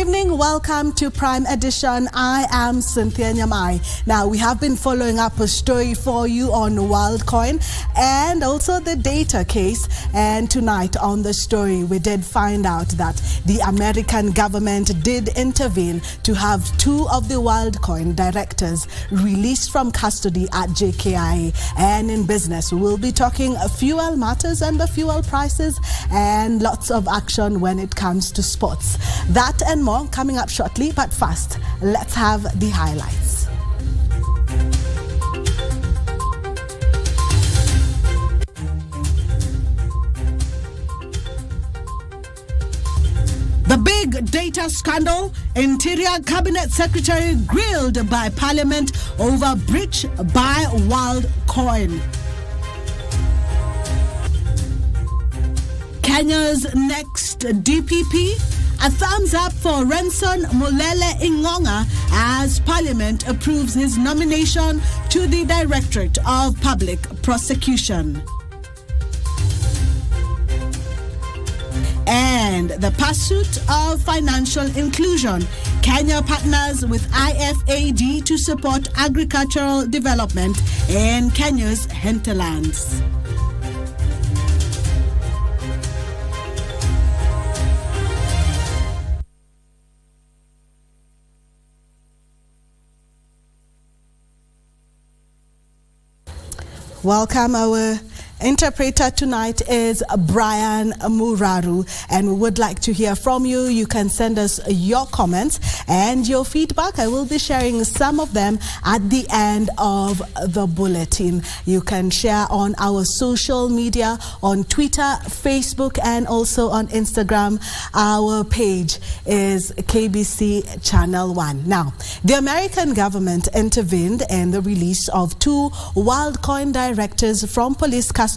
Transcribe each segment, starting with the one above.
Good evening, welcome to Prime Edition. I am Cynthia Nyamai. Now, we have been following up a story for you on WorldCoin and also the data case. And tonight on the story, we did find out that the American government did intervene to have two of the WorldCoin directors released from custody at JKIA. And in business, we will be talking fuel matters and the fuel prices and lots of action when it comes to sports. That and more coming up shortly, but first, let's have the highlights. The big data scandal, Interior Cabinet Secretary grilled by Parliament over breach by WorldCoin. Kenya's next DPP, a thumbs up for Renson Mulele Ingonga as Parliament approves his nomination to the Directorate of Public Prosecution. And the pursuit of financial inclusion. Kenya partners with IFAD to support agricultural development in Kenya's hinterlands. Welcome. Our interpreter tonight is Brian Muraru, and we would like to hear from you. You can send us your comments and your feedback. I will be sharing some of them at the end of the bulletin. You can share on our social media, on Twitter, Facebook, and also on Instagram. Our page is KBC Channel 1. Now, the American government intervened in the release of two WorldCoin directors from police custody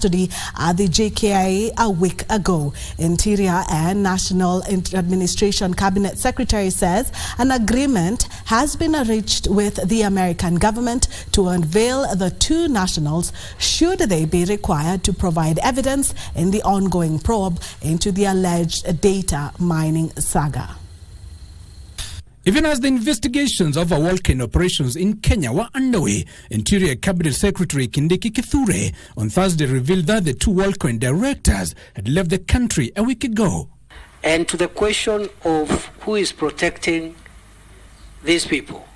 at the JKIA a week ago. Interior and National Administration Cabinet Secretary says an agreement has been reached with the American government to unveil the two nationals should they be required to provide evidence in the ongoing probe into the alleged data mining saga. Even as the investigations of WorldCoin operations in Kenya were underway, Interior Cabinet Secretary Kindiki Kithure on Thursday revealed that the two WorldCoin directors had left the country a week ago. And to the question of who is protecting these people,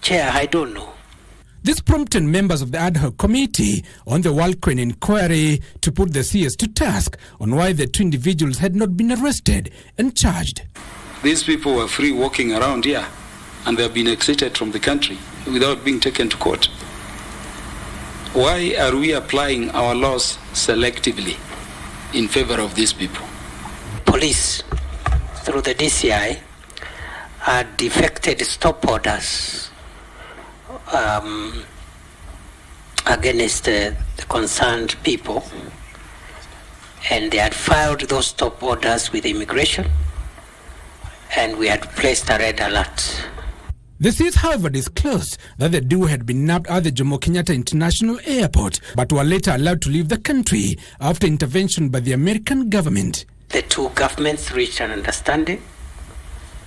Chair, I don't know. This prompted members of the ad hoc committee on the WorldCoin inquiry to put the CS to task on why the two individuals had not been arrested and charged. These people were free walking around here, and they have been exited from the country without being taken to court. Why are we applying our laws selectively in favor of these people? Police, through the DCI, had defected stop orders against the concerned people, and they had filed those stop orders with immigration, and we had placed a red alert. The CS, however, disclosed that the duo had been nabbed at the Jomo Kenyatta International Airport, but were later allowed to leave the country after intervention by the American government. The two governments reached an understanding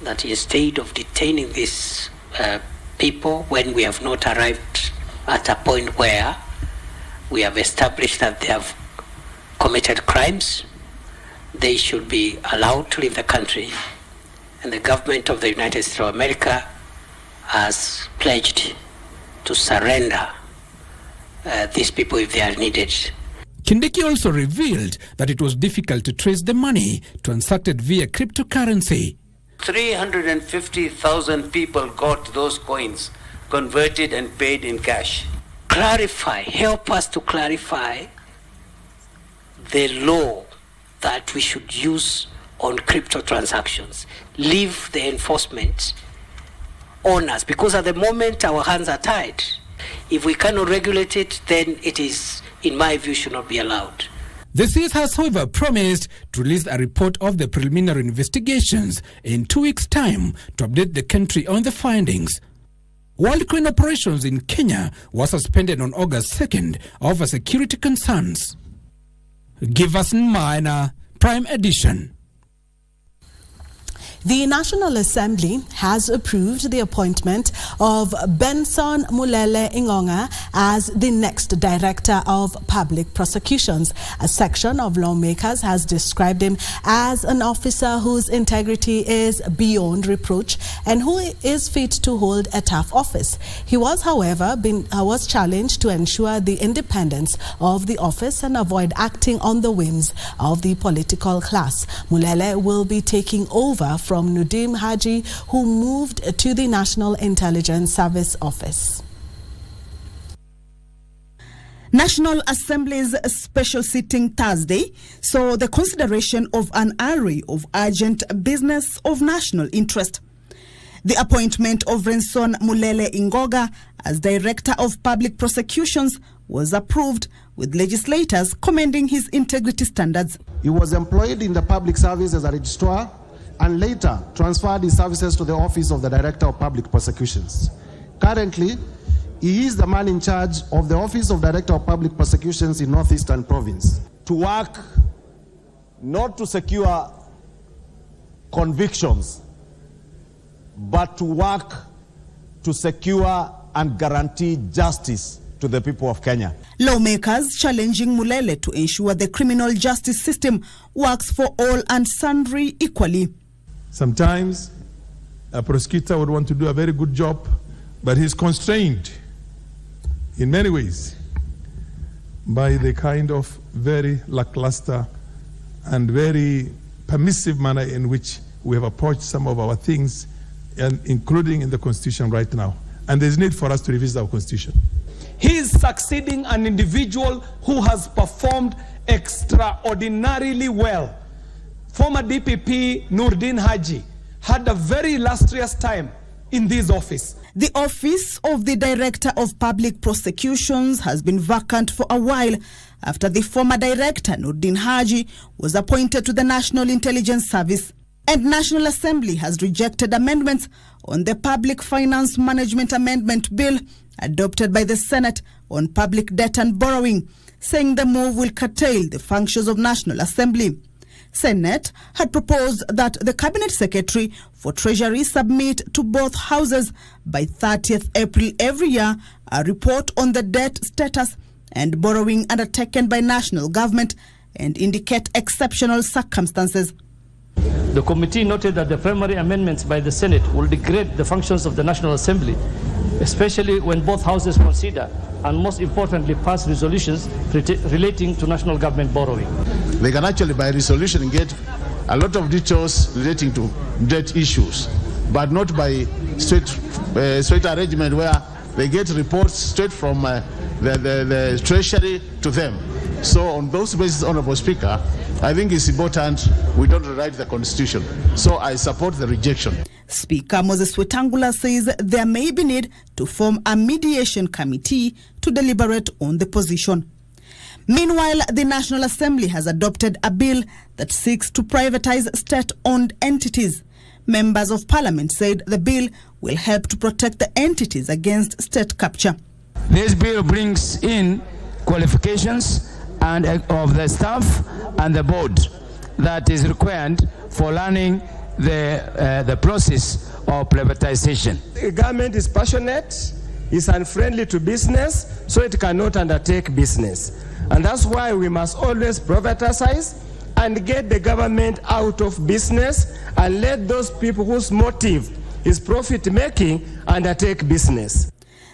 that instead of detaining these people when we have not arrived at a point where we have established that they have committed crimes, they should be allowed to leave the country. And the government of the United States of America has pledged to surrender these people if they are needed. Kindiki also revealed that it was difficult to trace the money transacted via cryptocurrency. 350,000 people got those coins converted and paid in cash. Help us to clarify the law that we should use on crypto transactions. Leave the enforcement on us, because at the moment our hands are tied. If we cannot regulate it, then it is, in my view, should not be allowed. The CS has, however, promised to release a report of the preliminary investigations in 2 weeks' time to update the country on the findings. WorldCoin operations in Kenya were suspended on August 2nd over security concerns. Giverson Minor, Prime Edition. The National Assembly has approved the appointment of Benson Mulele Ingonga as the next Director of Public Prosecutions. A section of lawmakers has described him as an officer whose integrity is beyond reproach and who is fit to hold a tough office. He was, however, was challenged to ensure the independence of the office and avoid acting on the whims of the political class. Mulele will be taking over from Nudim Haji, who moved to the National Intelligence Service Office. National Assembly's special sitting Thursday saw the consideration of an array of urgent business of national interest. The appointment of Benson Mulele Ingonga as Director of Public Prosecutions was approved, with legislators commending his integrity standards. He was employed in the public service as a registrar and later transferred his services to the office of the Director of Public Prosecutions. Currently, he is the man in charge of the Office of Director of Public Prosecutions in Northeastern Province. To work not to secure convictions, but to work to secure and guarantee justice to the people of Kenya. Lawmakers challenging Mulele to ensure the criminal justice system works for all and sundry equally. Sometimes a prosecutor would want to do a very good job, but he's constrained in many ways by the kind of very lackluster and very permissive manner in which we have approached some of our things, and including in the Constitution right now. And there's need for us to revisit our Constitution. He is succeeding an individual who has performed extraordinarily well. Former DPP Nurdin Haji had a very illustrious time in this office. The office of the Director of Public Prosecutions has been vacant for a while after the former director Nurdin Haji was appointed to the National Intelligence Service. And National Assembly has rejected amendments on the Public Finance Management Amendment Bill adopted by the Senate on public debt and borrowing, saying the move will curtail the functions of National Assembly. Senate had proposed that the Cabinet Secretary for Treasury submit to both houses by 30th April every year a report on the debt status and borrowing undertaken by national government and indicate exceptional circumstances. The committee noted that the primary amendments by the Senate will degrade the functions of the National Assembly, especially when both houses consider and most importantly pass resolutions relating to national government borrowing. They can actually by resolution get a lot of details relating to debt issues, but not by straight arrangement where they get reports straight from the Treasury to them. So on those bases, Honorable Speaker, I think it's important we don't rewrite the Constitution. So I support the rejection. Speaker Moses Wetangula says there may be need to form a mediation committee to deliberate on the position. Meanwhile, the National Assembly has adopted a bill that seeks to privatize state-owned entities. Members of Parliament said the bill will help to protect the entities against state capture. This bill brings in qualifications and of the staff and the board that is required for learning the process of privatization. The government is passionate, is unfriendly to business, so it cannot undertake business. And that's why we must always privatize and get the government out of business and let those people whose motive is profit making undertake business.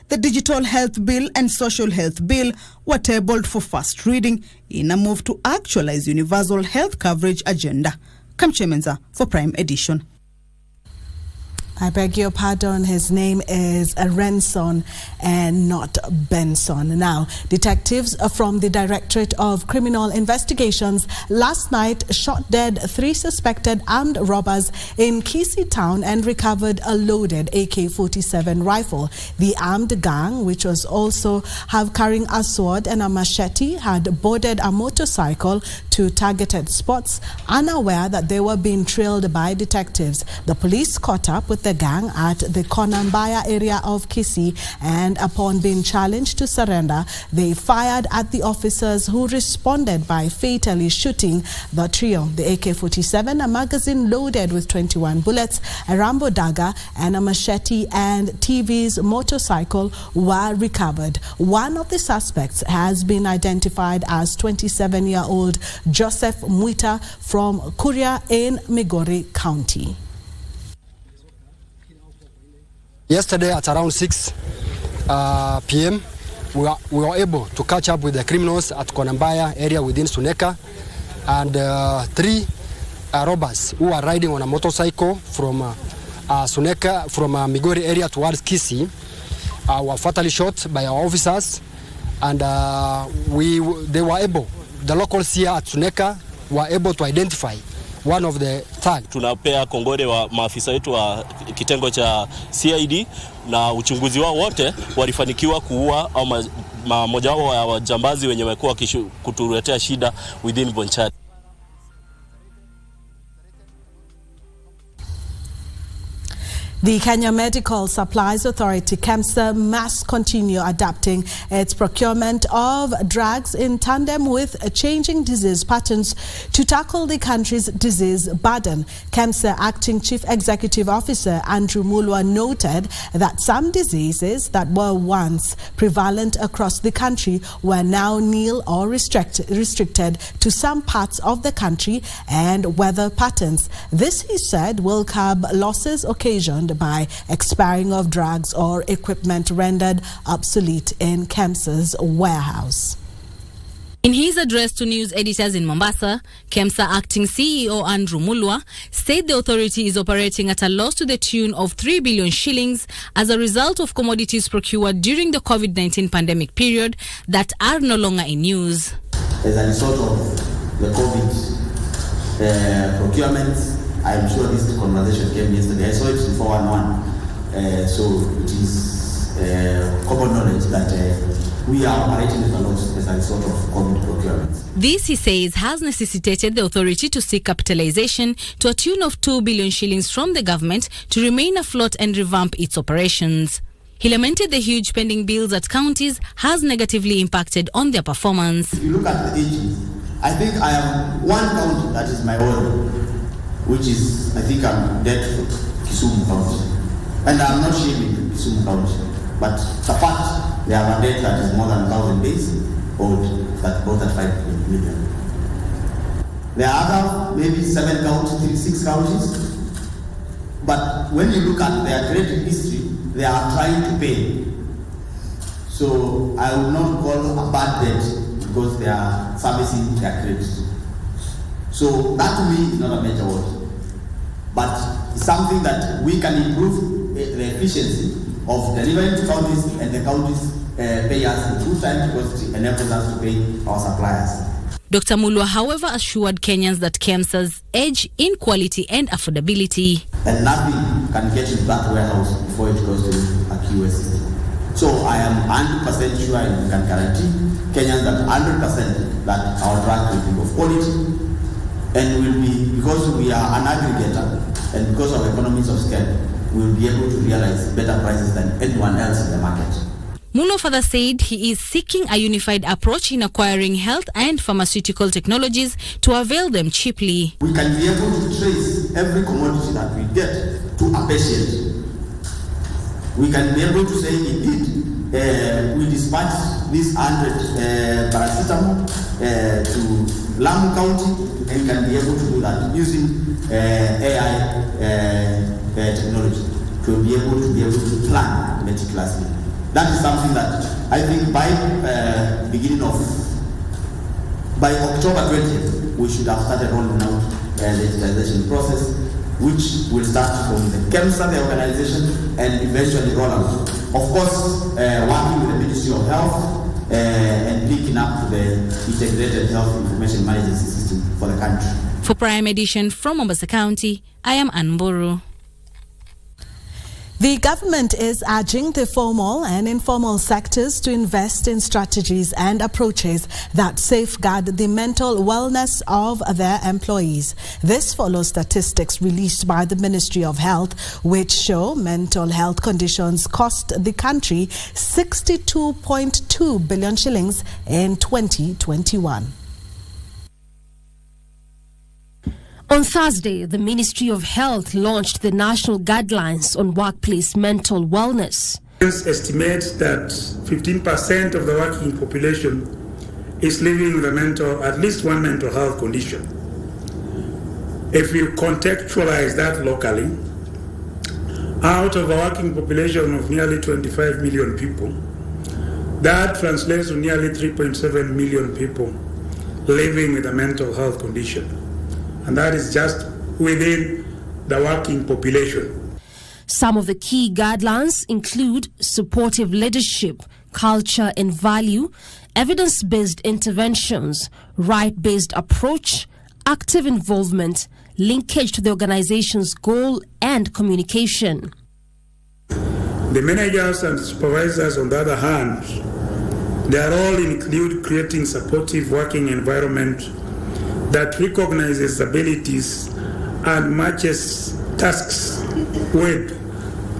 The Digital Health Bill and Social Health Bill were tabled for first reading in a move to actualize universal health coverage agenda. Kamche Menza for Prime Edition. I beg your pardon, his name is Renson and not Benson. Now, detectives from the Directorate of Criminal Investigations last night shot dead 3 suspected armed robbers in Kisii town and recovered a loaded AK-47 rifle. The armed gang, which was also carrying a sword and a machete, had boarded a motorcycle to targeted spots, unaware that they were being trailed by detectives. The police caught up with the the gang at the Konambaya area of Kisii, and upon being challenged to surrender, they fired at the officers who responded by fatally shooting the trio. The AK-47, a magazine loaded with 21 bullets, a Rambo dagger, and a machete and TV's motorcycle were recovered. One of the suspects has been identified as 27-year-old Joseph Mwita from Kuria in Migori County. Yesterday at around 6 p.m. we were able to catch up with the criminals at Konambaya area within Suneka, and 3 robbers who are riding on a motorcycle from Suneka, from Migori area towards Kisii, were fatally shot by our officers, and they were able, the locals here at Suneka were able to identify one of the thugs. Tunapea kongole wa maafisa wetu wa kitengo cha CID, na uchunguzi wao wote walifanikiwa kuua au mmoja wao wa wajambazi wenye wamekuwa kutuletea shida within Bonchari. The Kenya Medical Supplies Authority, KEMSA, must continue adapting its procurement of drugs in tandem with changing disease patterns to tackle the country's disease burden. KEMSA Acting Chief Executive Officer Andrew Mulwa noted that some diseases that were once prevalent across the country were now nil or restricted to some parts of the country and weather patterns. This, he said, will curb losses occasioned by expiring of drugs or equipment rendered obsolete in KEMSA's warehouse. In his address to news editors in Mombasa, KEMSA Acting CEO Andrew Mulwa said the authority is operating at a loss to the tune of 3 billion shillings as a result of commodities procured during the COVID-19 pandemic period that are no longer in use. As a result of the COVID procurement, I'm sure this conversation came yesterday. I saw it in 411. So it is common knowledge that we are operating with a loss as a result of COVID procurement. This, he says, has necessitated the authority to seek capitalization to a tune of 2 billion shillings from the government to remain afloat and revamp its operations. He lamented the huge pending bills at counties has negatively impacted on their performance. If you look at the ages, I think I am one county that is my own, which is, I think I'm dead for Kisumu County. And I'm not shaming Kisumu County, but the fact they have a debt that is more than 1,000 days old, that bought at 5 million. There are other, maybe 7 counties, 6 counties, but when you look at their credit history, they are trying to pay. So I will not call a bad debt because they are servicing their credit. So that to me is not a major word, but it's something that we can improve the efficiency of delivering to counties, and the counties pay us in 2 times because it enables us to pay our suppliers. Dr. Mulwa, however, assured Kenyans that KEMSA's edge in quality and affordability. And nothing can get into that warehouse before it goes to a QS system. So I am 100% sure and can guarantee Kenyans that 100% that our drug will be of quality, and will be, because we are an aggregator and because of economies of scale, we will be able to realize better prices than anyone else in the market. Mulwa further said he is seeking a unified approach in acquiring health and pharmaceutical technologies to avail them cheaply. We can be able to trace every commodity that we get to a patient. We can be able to say, indeed, we dispatch this 100 paracetamol to Lamu County, and can be able to do that using AI technology to be able to plan meticulously. That is something that I think by October 20th, we should have started rolling out the digitization process, which will start from the KEMSA, the organization, and eventually roll out. Of course, working with the Ministry of Health and linking up to the integrated health information management system for the country. For Prime Edition from Mombasa County, I am Anne Mburu. The government is urging the formal and informal sectors to invest in strategies and approaches that safeguard the mental wellness of their employees. This follows statistics released by the Ministry of Health, which show mental health conditions cost the country 62.2 billion shillings in 2021. On Thursday, the Ministry of Health launched the national guidelines on workplace mental wellness. Estimate that 15% of the working population is living with at least one mental health condition. If you contextualize that locally, out of a working population of nearly 25 million people, that translates to nearly 3.7 million people living with a mental health condition. And that is just within the working population. Some of the key guidelines include supportive leadership, culture and value, evidence-based interventions, right-based approach, active involvement, linkage to the organization's goal, and communication. The managers and supervisors, on the other hand, they are all include creating supportive working environment that recognizes abilities and matches tasks with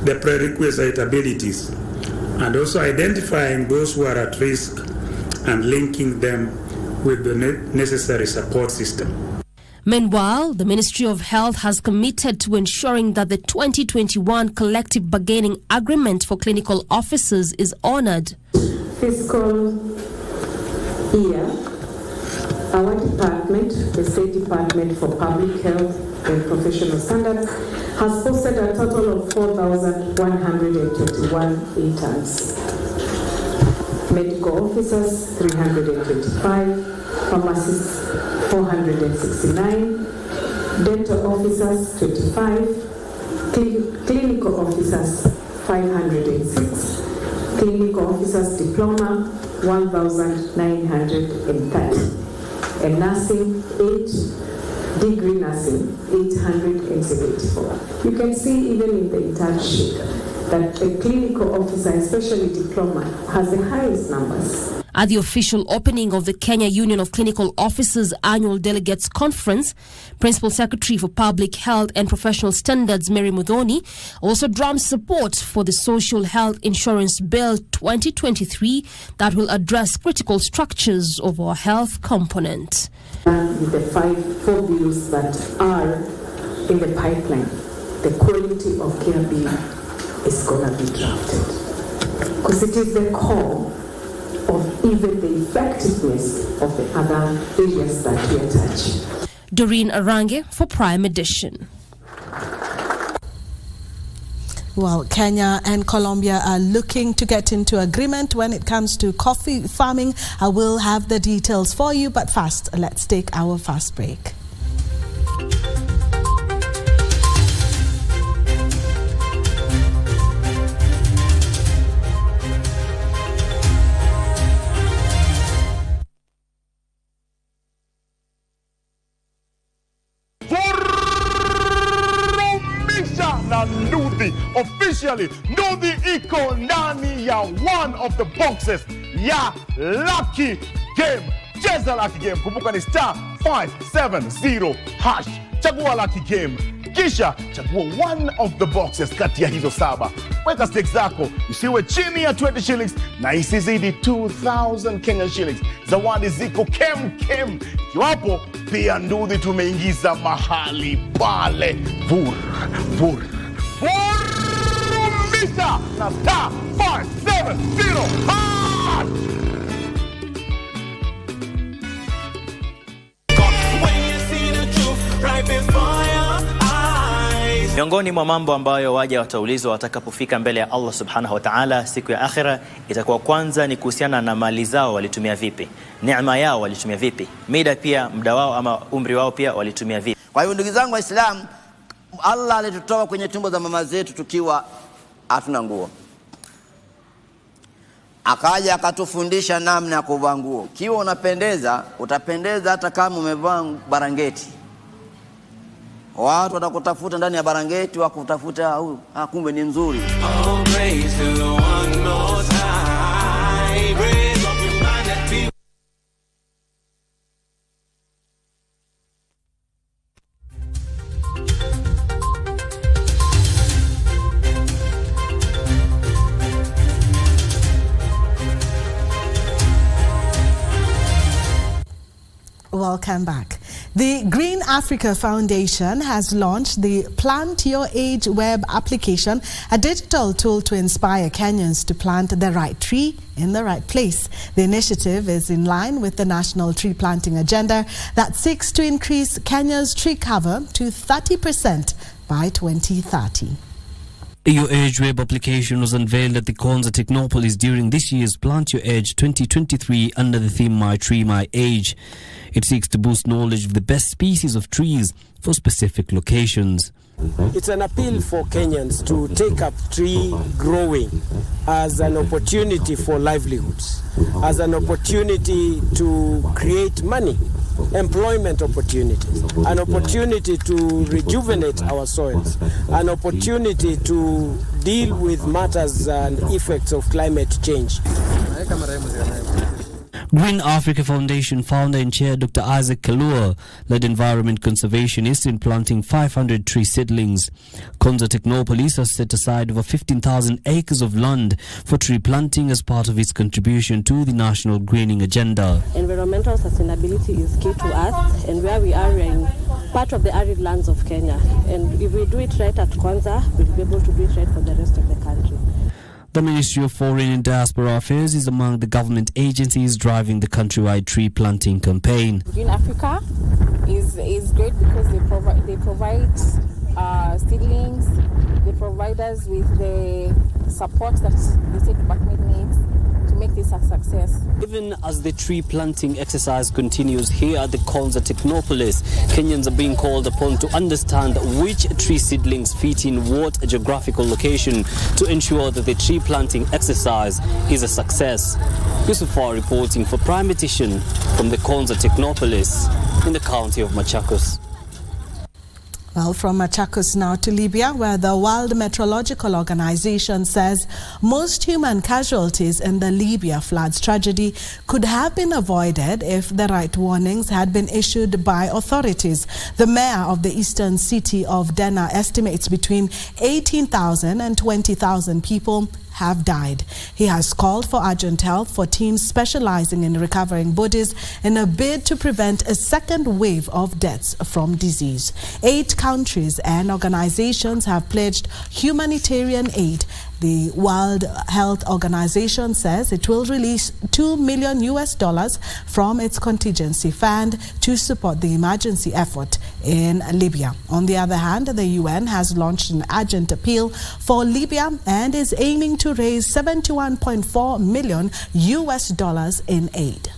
the prerequisite abilities, and also identifying those who are at risk and linking them with the necessary support system. Meanwhile, the Ministry of Health has committed to ensuring that the 2021 collective bargaining agreement for clinical officers is honored. Fiscal year, our department, the State Department for Public Health and Professional Standards, has posted a total of 4,121 interns. Medical officers, 325, pharmacists, 469, dental officers, 25, clinical officers, 506, clinical officers diploma, 1,930. And nursing, 8, degree nursing, 874. You can see even in the internship that a clinical officer, especially diploma, has the highest numbers. At the official opening of the Kenya Union of Clinical Officers Annual Delegates Conference, Principal Secretary for Public Health and Professional Standards Mary Muthoni also drummed support for the Social Health Insurance Bill 2023 that will address critical structures of our health component. With the 4 bills that are in the pipeline, the quality of care bill is going to be drafted, because it is the core of even the effectiveness of the other areas that we are touching. Doreen Arange for Prime Edition. Well, Kenya and Colombia are looking to get into agreement when it comes to coffee farming. I will have the details for you, but first, let's take our fast break. Officially, Nudhi iko ndani ya one of the boxes ya Lucky Game. Cheza Lucky Game. Kumbuka ni *570#. Chagua Lucky Game. Kisha chagua one of the boxes kati ya hizo 7. Weka stakes zako isiwe chini ya 20 shillings na isizidi 2,000 Kenyan shillings. Zawadi ziko kem. Ikiwapo pia Nudhi tumeingiza mahali pale. Vurumisa na *570#. Miongoni mwa mambo ambayo waja wataulizwa watakapofika mbele ya Allah subhanahu wa ta'ala siku ya akhira, itakuwa kwanza ni kuhusiana na mali zao walitumia vipi, neema yao walitumia vipi, muda wao ama umri wao pia walitumia vipi. Kwa hiyo ndugu zangu Waislamu, Allah alitutoa kwenye tumbo za mama zetu tukiwa hatuna nguo, akaja akatufundisha namna ya kuvaa nguo. Kiwa unapendeza, utapendeza hata kama umevaa barangeti. Watu watakutafuta ndani ya Barangeti wakutafuta huyu, kumbe ni mzuri. Oh, praise to the one most high. Raise up your mind and be. Welcome back. The Green Africa Foundation has launched the Plant Your Age web application, a digital tool to inspire Kenyans to plant the right tree in the right place. The initiative is in line with the national tree planting agenda that seeks to increase Kenya's tree cover to 30% by 2030. Your Age web application was unveiled at the Konza Technopolis during this year's Plant Your Age 2023 under the theme My Tree, My Age. It seeks to boost knowledge of the best species of trees for specific locations. It's an appeal for Kenyans to take up tree growing as an opportunity for livelihoods, as an opportunity to create money, employment opportunities, an opportunity to rejuvenate our soils, an opportunity to deal with matters and effects of climate change. Green Africa Foundation founder and chair Dr. Isaac Kalua led environment conservationists in planting 500 tree seedlings. Konza Technopolis has set aside over 15,000 acres of land for tree planting as part of its contribution to the national greening agenda. Environmental sustainability is key to us, and where we are in part of the arid lands of Kenya. And if we do it right at Konza, we'll be able to do it right for the rest of the country. The Ministry of Foreign and Diaspora Affairs is among the government agencies driving the countrywide tree planting campaign. Green Africa is great because they provide seedlings, they provide us with the support that the state department needs to make this a success. Even as the tree planting exercise continues here at the Konza Technopolis, Kenyans are being called upon to understand which tree seedlings fit in what geographical location to ensure that the tree planting exercise is a success. Yusufar reporting for Prime Edition from the Konza Technopolis in the county of Machakos. Well, from Machakos now to Libya, where the World Meteorological Organization says most human casualties in the Libya floods tragedy could have been avoided if the right warnings had been issued by authorities. The mayor of the eastern city of Derna estimates between 18,000 and 20,000 people have died. He has called for urgent help for teams specializing in recovering bodies in a bid to prevent a second wave of deaths from disease. 8 countries and organizations have pledged humanitarian aid. The World Health Organization says it will release $2 million from its contingency fund to support the emergency effort in Libya. On the other hand, the UN has launched an urgent appeal for Libya and is aiming to raise $71.4 million in aid.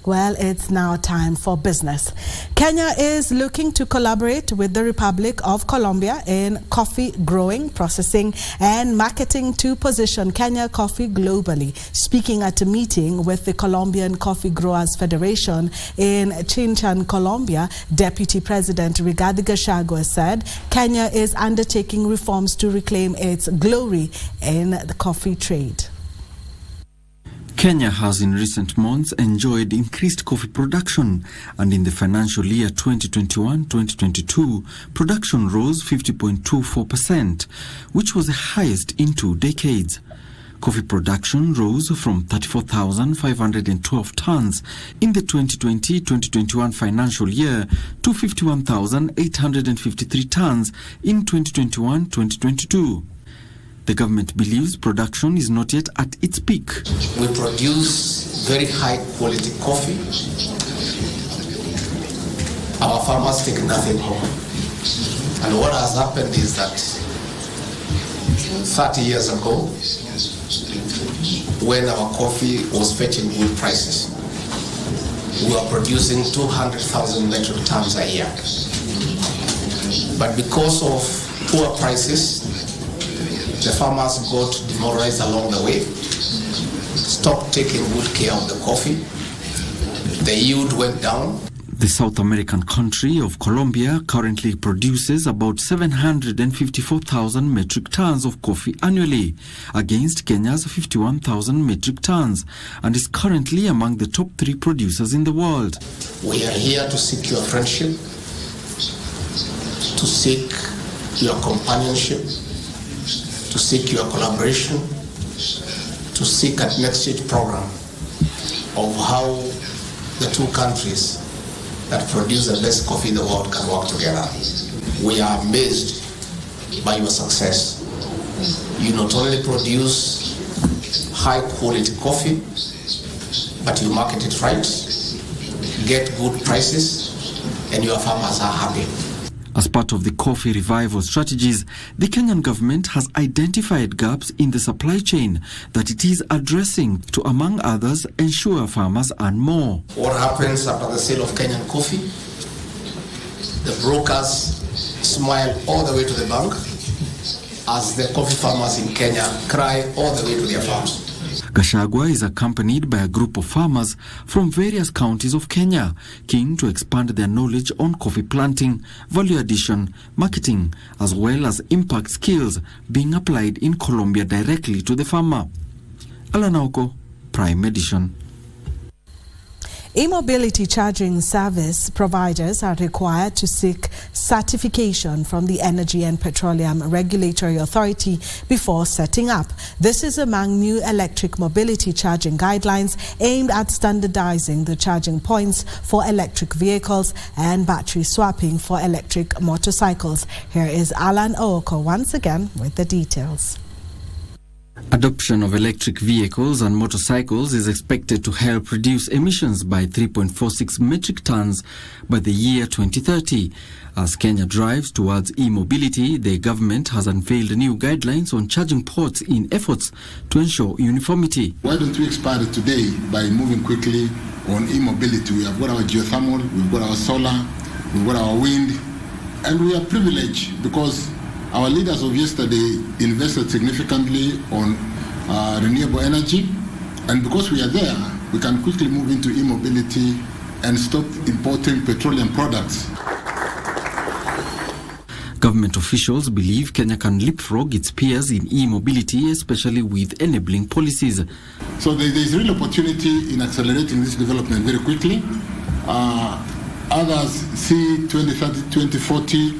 Well, it's now time for business. Kenya is looking to collaborate with the Republic of Colombia in coffee growing, processing and marketing to position Kenya coffee globally. Speaking at a meeting with the Colombian Coffee Growers Federation in Chinchan, Colombia, Deputy President Rigathi Gachagua said Kenya is undertaking reforms to reclaim its glory in the coffee trade. Kenya has in recent months enjoyed increased coffee production, and in the financial year 2021-2022, production rose 50.24%, which was the highest in 2 decades. Coffee production rose from 34,512 tons in the 2020-2021 financial year to 51,853 tons in 2021-2022. The government believes production is not yet at its peak. We produce very high quality coffee. Our farmers take nothing home. And what has happened is that 30 years ago, when our coffee was fetching good prices, we were producing 200,000 metric tons a year. But because of poor prices, the farmers got demoralized along the way, stopped taking good care of the coffee, the yield went down. The South American country of Colombia currently produces about 754,000 metric tons of coffee annually, against Kenya's 51,000 metric tons, and is currently among the top 3 producers in the world. We are here to seek your friendship, to seek your companionship, to seek your collaboration, to seek a next stage program of how the two countries that produce the best coffee in the world can work together. We are amazed by your success. You not only produce high quality coffee, but you market it right, get good prices, and your farmers are happy. As part of the coffee revival strategies, the Kenyan government has identified gaps in the supply chain that it is addressing to, among others, ensure farmers earn more. What happens after the sale of Kenyan coffee? The brokers smile all the way to the bank as the coffee farmers in Kenya cry all the way to their farms. Gachagua is accompanied by a group of farmers from various counties of Kenya, keen to expand their knowledge on coffee planting, value addition, marketing, as well as impact skills being applied in Colombia directly to the farmer. Alanauko, Prime Edition. E-mobility charging service providers are required to seek certification from the Energy and Petroleum Regulatory Authority before setting up. This is among new electric mobility charging guidelines aimed at standardizing the charging points for electric vehicles and battery swapping for electric motorcycles. Here is Alan Ooko once again with the details. Adoption of electric vehicles and motorcycles is expected to help reduce emissions by 3.46 metric tons by the year 2030. As Kenya drives towards e-mobility, the government has unveiled new guidelines on charging ports in efforts to ensure uniformity. Why don't we expand it today by moving quickly on e-mobility? We have got our geothermal, we've got our solar, we've got our wind, and we are privileged because our leaders of yesterday invested significantly on renewable energy, and because we are there, we can quickly move into e-mobility and stop importing petroleum products. Government officials believe Kenya can leapfrog its peers in e-mobility, especially with enabling policies. So there is real opportunity in accelerating this development very quickly. Others see 2030, 2040.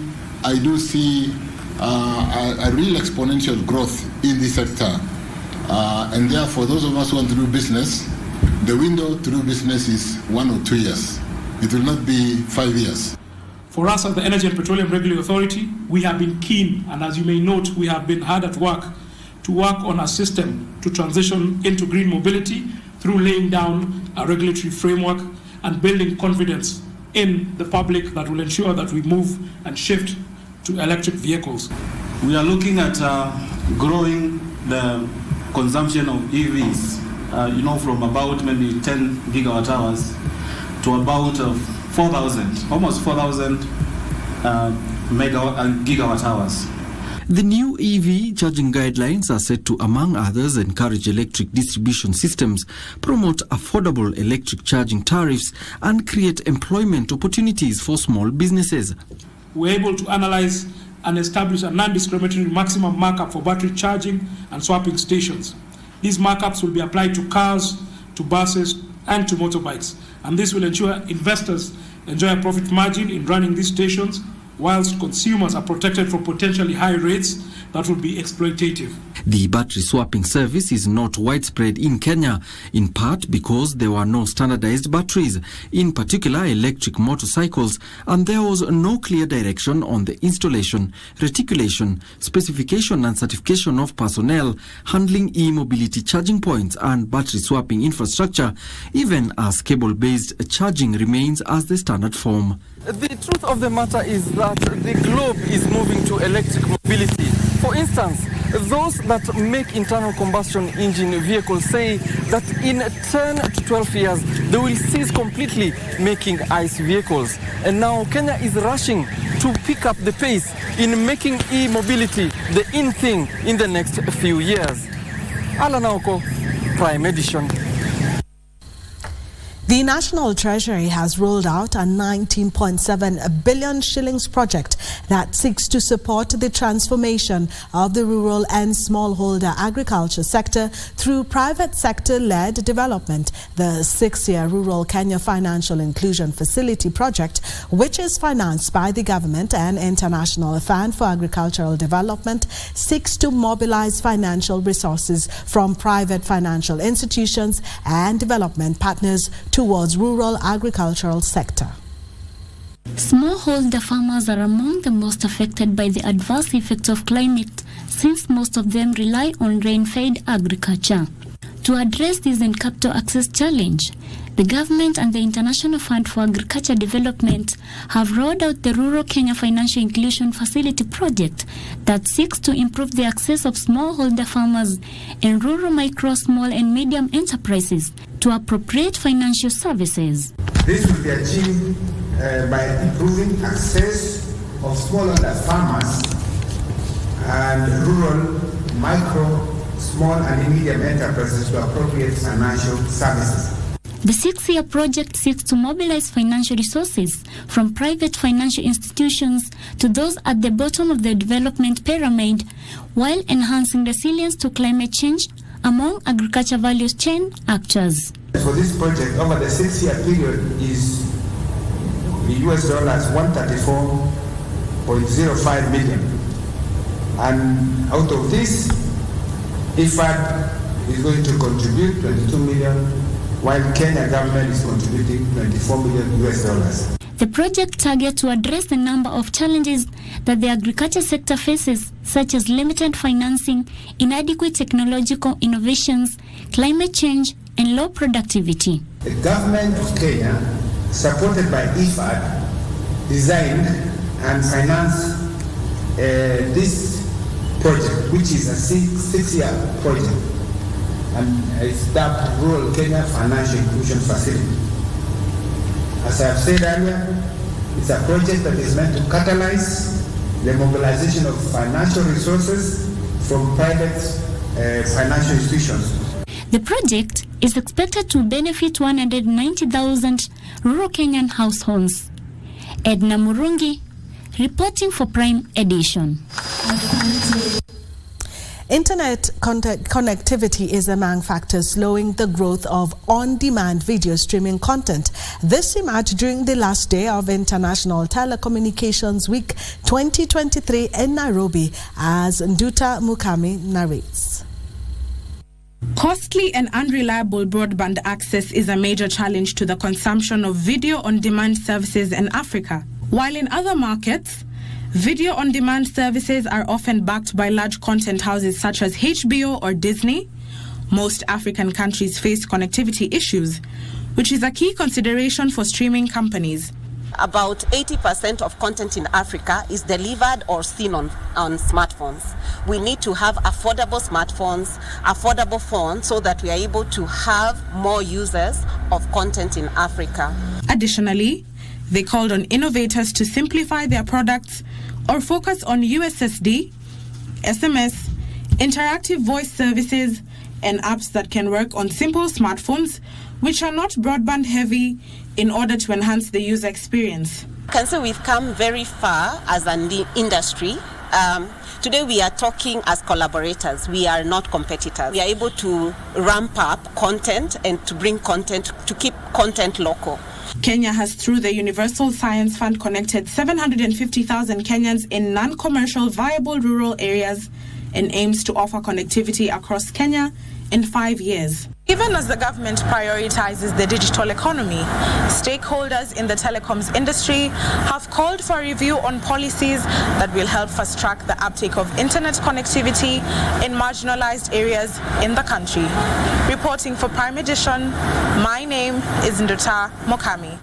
I do see a real exponential growth in this sector. And therefore, those of us who want to do business, the window to do business is 1 or 2 years. It will not be 5 years. For us at the Energy and Petroleum Regulatory Authority, we have been keen, and as you may note, we have been hard at work to work on a system to transition into green mobility through laying down a regulatory framework and building confidence in the public that will ensure that we move and shift to electric vehicles. We are looking at growing the consumption of EVs, from about maybe 10 gigawatt hours to about 4,000, almost 4,000 gigawatt hours. The new EV charging guidelines are set to, among others, encourage electric distribution systems, promote affordable electric charging tariffs, and create employment opportunities for small businesses. We're able to analyze and establish a non-discriminatory maximum markup for battery charging and swapping stations. These markups will be applied to cars, to buses, and to motorbikes. And this will ensure investors enjoy a profit margin in running these stations, whilst consumers are protected from potentially high rates that will be exploitative. The battery swapping service is not widespread in Kenya, in part because there were no standardized batteries, in particular electric motorcycles, and there was no clear direction on the installation, reticulation, specification and certification of personnel handling e-mobility charging points and battery swapping infrastructure, even as cable-based charging remains as the standard form. The truth of the matter is that the globe is moving to electric mobility. For instance, those that make internal combustion engine vehicles say that in 10 to 12 years, they will cease completely making ICE vehicles. And now Kenya is rushing to pick up the pace in making e-mobility the in thing in the next few years. Alan Aoko, Prime Edition. The National Treasury has rolled out a 19.7 billion shillings project that seeks to support the transformation of the rural and smallholder agriculture sector through private sector-led development. The 6-year Rural Kenya Financial Inclusion Facility project, which is financed by the government and International Fund for Agricultural Development, seeks to mobilize financial resources from private financial institutions and development partners towards rural agricultural sector. Smallholder farmers are among the most affected by the adverse effects of climate, since most of them rely on rain-fed agriculture. To address this and capital access challenge, the government and the International Fund for Agriculture Development have rolled out the Rural Kenya Financial Inclusion Facility project that seeks to improve the access of smallholder farmers and rural micro, small and medium enterprises to appropriate financial services. This will be achieved by improving access of smallholder farmers and rural micro, small and medium enterprises to appropriate financial services. The 6-year project seeks to mobilize financial resources from private financial institutions to those at the bottom of the development pyramid, while enhancing resilience to climate change among agriculture value chain actors. For this project, over the 6-year period is US dollars 134.05 million. And out of this, IFAD is going to contribute 22 million, while Kenya government is contributing 24 million US dollars. The project targets to address the number of challenges that the agriculture sector faces, such as limited financing, inadequate technological innovations, climate change, and low productivity. The government of Kenya, supported by IFAD, designed and financed this project, which is a 6-year project, and it's dubbed Rural Kenya Financial Inclusion Facility. As I have said earlier, it's a project that is meant to catalyze the mobilization of financial resources from private financial institutions. The project is expected to benefit 190,000 rural Kenyan households. Edna Murungi, reporting for Prime Edition. Internet connectivity is among factors slowing the growth of on-demand video streaming content. This emerged during the last day of International Telecommunications Week 2023 in Nairobi, as Nduta Mukami narrates. Costly and unreliable broadband access is a major challenge to the consumption of video-on-demand services in Africa. While in other markets, video-on-demand services are often backed by large content houses such as HBO or Disney, most African countries face connectivity issues, which is a key consideration for streaming companies. About 80% of content in Africa is delivered or seen on smartphones. We need to have affordable smartphones, affordable phones, so that we are able to have more users of content in Africa. Additionally, they called on innovators to simplify their products or focus on USSD, SMS, interactive voice services, and apps that can work on simple smartphones, which are not broadband heavy, in order to enhance the user experience. I can say we've come very far as an industry. Today we are talking as collaborators. We are not competitors. We are able to ramp up content and to bring content, to keep content local. Kenya has, through the Universal Science Fund, connected 750,000 Kenyans in non-commercial viable rural areas and aims to offer connectivity across Kenya in 5 years. Even as the government prioritizes the digital economy, stakeholders in the telecoms industry have called for a review on policies that will help fast-track the uptake of internet connectivity in marginalized areas in the country. Reporting for Prime Edition, my name is Nduta Mokami.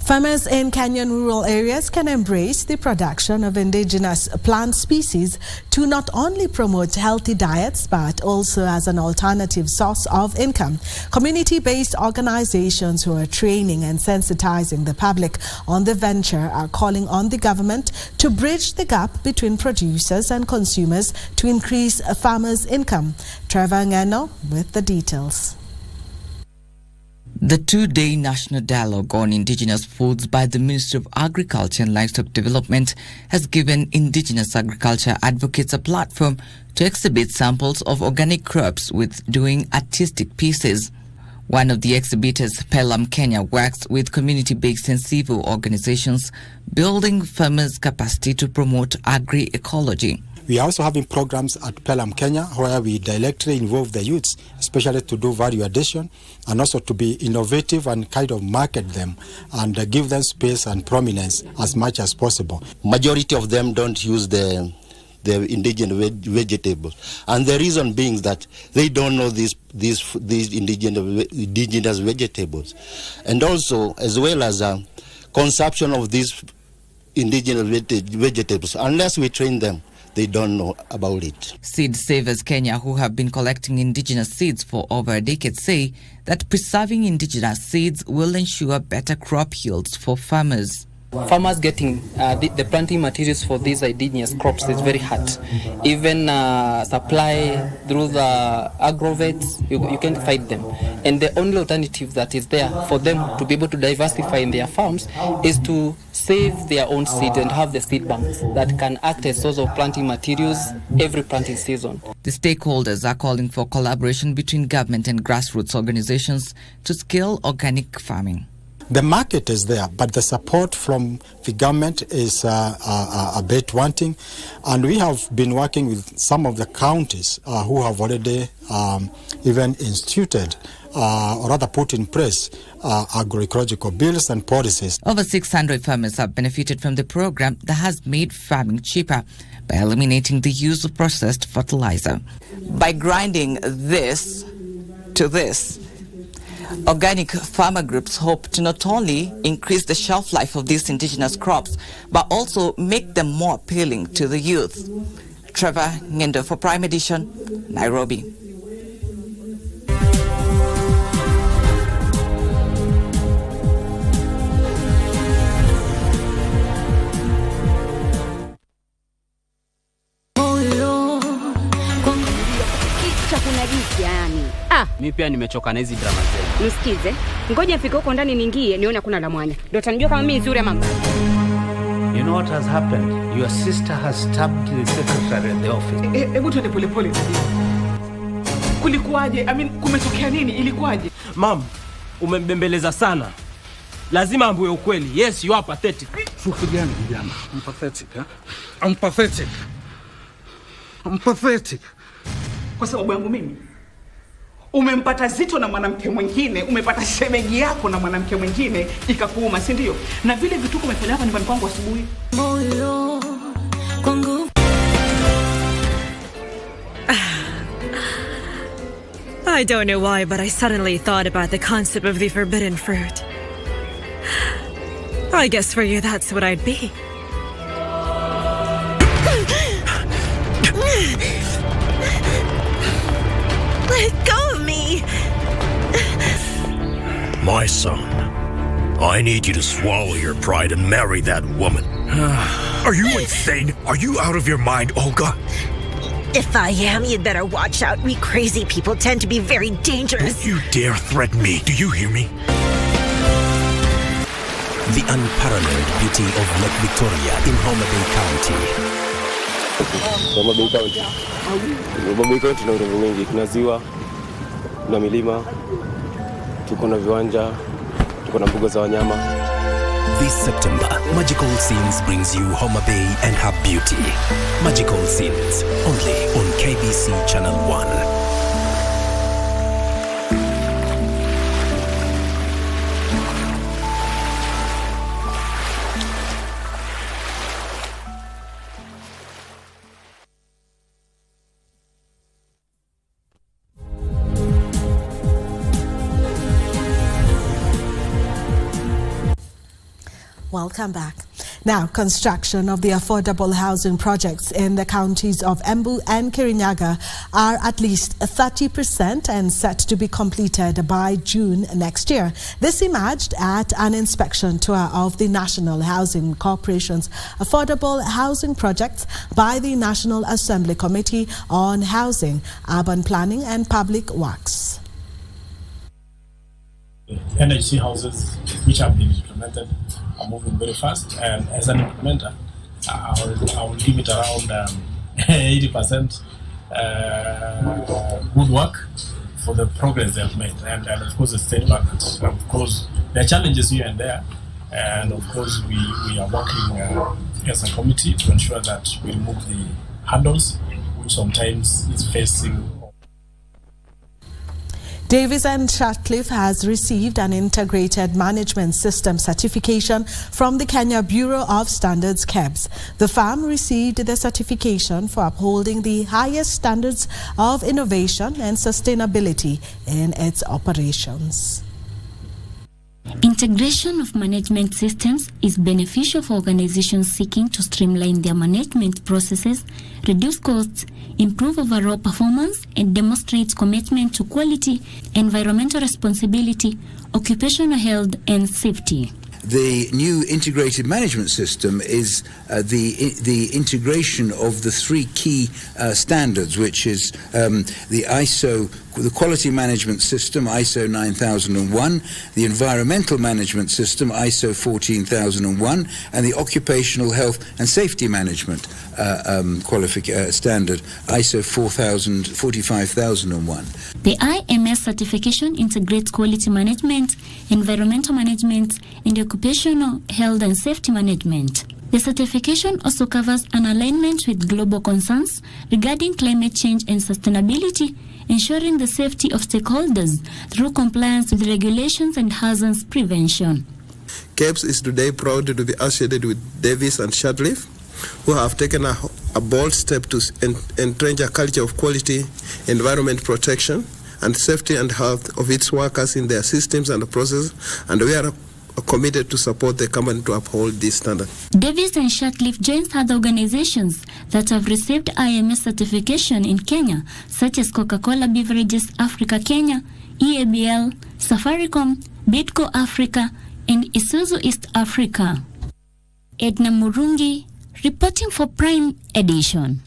Farmers in Kenyan rural areas can embrace the production of indigenous plant species to not only promote healthy diets but also as an alternative source of income. Community-based organizations who are training and sensitizing the public on the venture are calling on the government to bridge the gap between producers and consumers to increase farmers' income. Trevor Ngeno with the details. The two-day national dialogue on indigenous foods by the Ministry of Agriculture and Livestock Development has given indigenous agriculture advocates a platform to exhibit samples of organic crops with doing artistic pieces. One of the exhibitors, Pelham Kenya, works with community-based and civil organizations, building farmers' capacity to promote agri-ecology. We are also having programs at Pelham Kenya where we directly involve the youths, especially to do value addition and also to be innovative and kind of market them and give them space and prominence as much as possible. Majority of them don't use the indigenous vegetables, and the reason being that they don't know these indigenous vegetables, and also as well as consumption of these indigenous vegetables. Unless we train them, they don't know about it. Seed Savers Kenya, who have been collecting indigenous seeds for over a decade, say that preserving indigenous seeds will ensure better crop yields for farmers. Farmers getting the planting materials for these indigenous crops is very hard. Even supply through the agrovets, you can't find them. And the only alternative that is there for them to be able to diversify in their farms is to save their own seed and have the seed banks that can act as source of planting materials every planting season. The stakeholders are calling for collaboration between government and grassroots organizations to scale organic farming. The market is there, but the support from the government is a bit wanting. And we have been working with some of the counties who have already even instituted or rather put in place agroecological bills and policies. Over 600 farmers have benefited from the program that has made farming cheaper by eliminating the use of processed fertilizer. By grinding this to this, organic farmer groups hope to not only increase the shelf life of these indigenous crops, but also make them more appealing to the youth. Trevor Ngendo for Prime Edition, Nairobi. Mi pia nimechoka na hizi drama zetu. Nisikize, ngoja nifike huko ndani niingie nione kuna la mwanya. Ndio utanijua kama mimi nzuri ama mbaya. You know what has happened? Your sister has stabbed the secretary at the office. Hebu tuende pole. Kulikuwaje? Kumetokea nini? Ilikuwaje? Mom, umembembeleza sana. Lazima ambue ukweli. Yes, you are pathetic. Shufu gani kijana? I'm pathetic. Kwa sababu yangu mimi. Umempata Zito na mwanamke mwingine, umepata shemeji yako na mwanamke mwingine, ikakuuma, si ndio? Na vile vituko umefanya hapa nyumbani kwangu asubuhi. Moyo kwangu. I don't know why, but I suddenly thought about the concept of the forbidden fruit. I guess for you that's what I'd be. Let go of me! My son, I need you to swallow your pride and marry that woman. Are you insane? Are you out of your mind, Olga? If I am, you'd better watch out. We crazy people tend to be very dangerous. Don't you dare threaten me. Do you hear me? The unparalleled beauty of Lake Victoria in Homa Bay County. Homa Bay County. Homa Bay County tuna urembo mwingi, kuna ziwa, kuna milima, tuko na viwanja, tuko na mbuga za wanyama. This September, Magical Scenes brings you Homa Bay and her beauty. Magical Scenes, only on KBC Channel 1. Welcome back. Now, construction of the affordable housing projects in the counties of Embu and Kirinyaga are at least 30% and set to be completed by June next year. This emerged at an inspection tour of the National Housing Corporation's affordable housing projects by the National Assembly Committee on Housing, Urban Planning and Public Works. NHC houses which have been implemented are moving very fast, and as an implementer, I will give it around 80% good work for the progress they have made, and of course the state bank. Of course there are challenges here and there, and of course we are working as a committee to ensure that we remove the hurdles which sometimes is facing. Davis and Shatcliffe has received an integrated management system certification from the Kenya Bureau of Standards KEBS. The firm received the certification for upholding the highest standards of innovation and sustainability in its operations. Integration of management systems is beneficial for organizations seeking to streamline their management processes, reduce costs, improve overall performance, and demonstrates commitment to quality, environmental responsibility, occupational health, and safety. The new integrated management system is the integration of the three key standards, which is the ISO, the quality management system, ISO 9001, the environmental management system, ISO 14001, and the occupational health and safety management standard, ISO 45001. The IMS certification integrates quality management, environmental management, and occupational health and safety management. The certification also covers an alignment with global concerns regarding climate change and sustainability, ensuring the safety of stakeholders through compliance with regulations and hazards prevention. KEBS is today proud to be associated with Davis and Shatcliffe, who have taken a bold step to entrench a culture of quality, environment protection, and safety and health of its workers in their systems and processes, and we are committed to support the company to uphold this standard. Davis and Shatcliffe joins other organizations that have received IMS certification in Kenya, such as Coca-Cola Beverages Africa Kenya, EABL, Safaricom, Bidco Africa, and Isuzu East Africa. Edna Murungi, reporting for Prime Edition.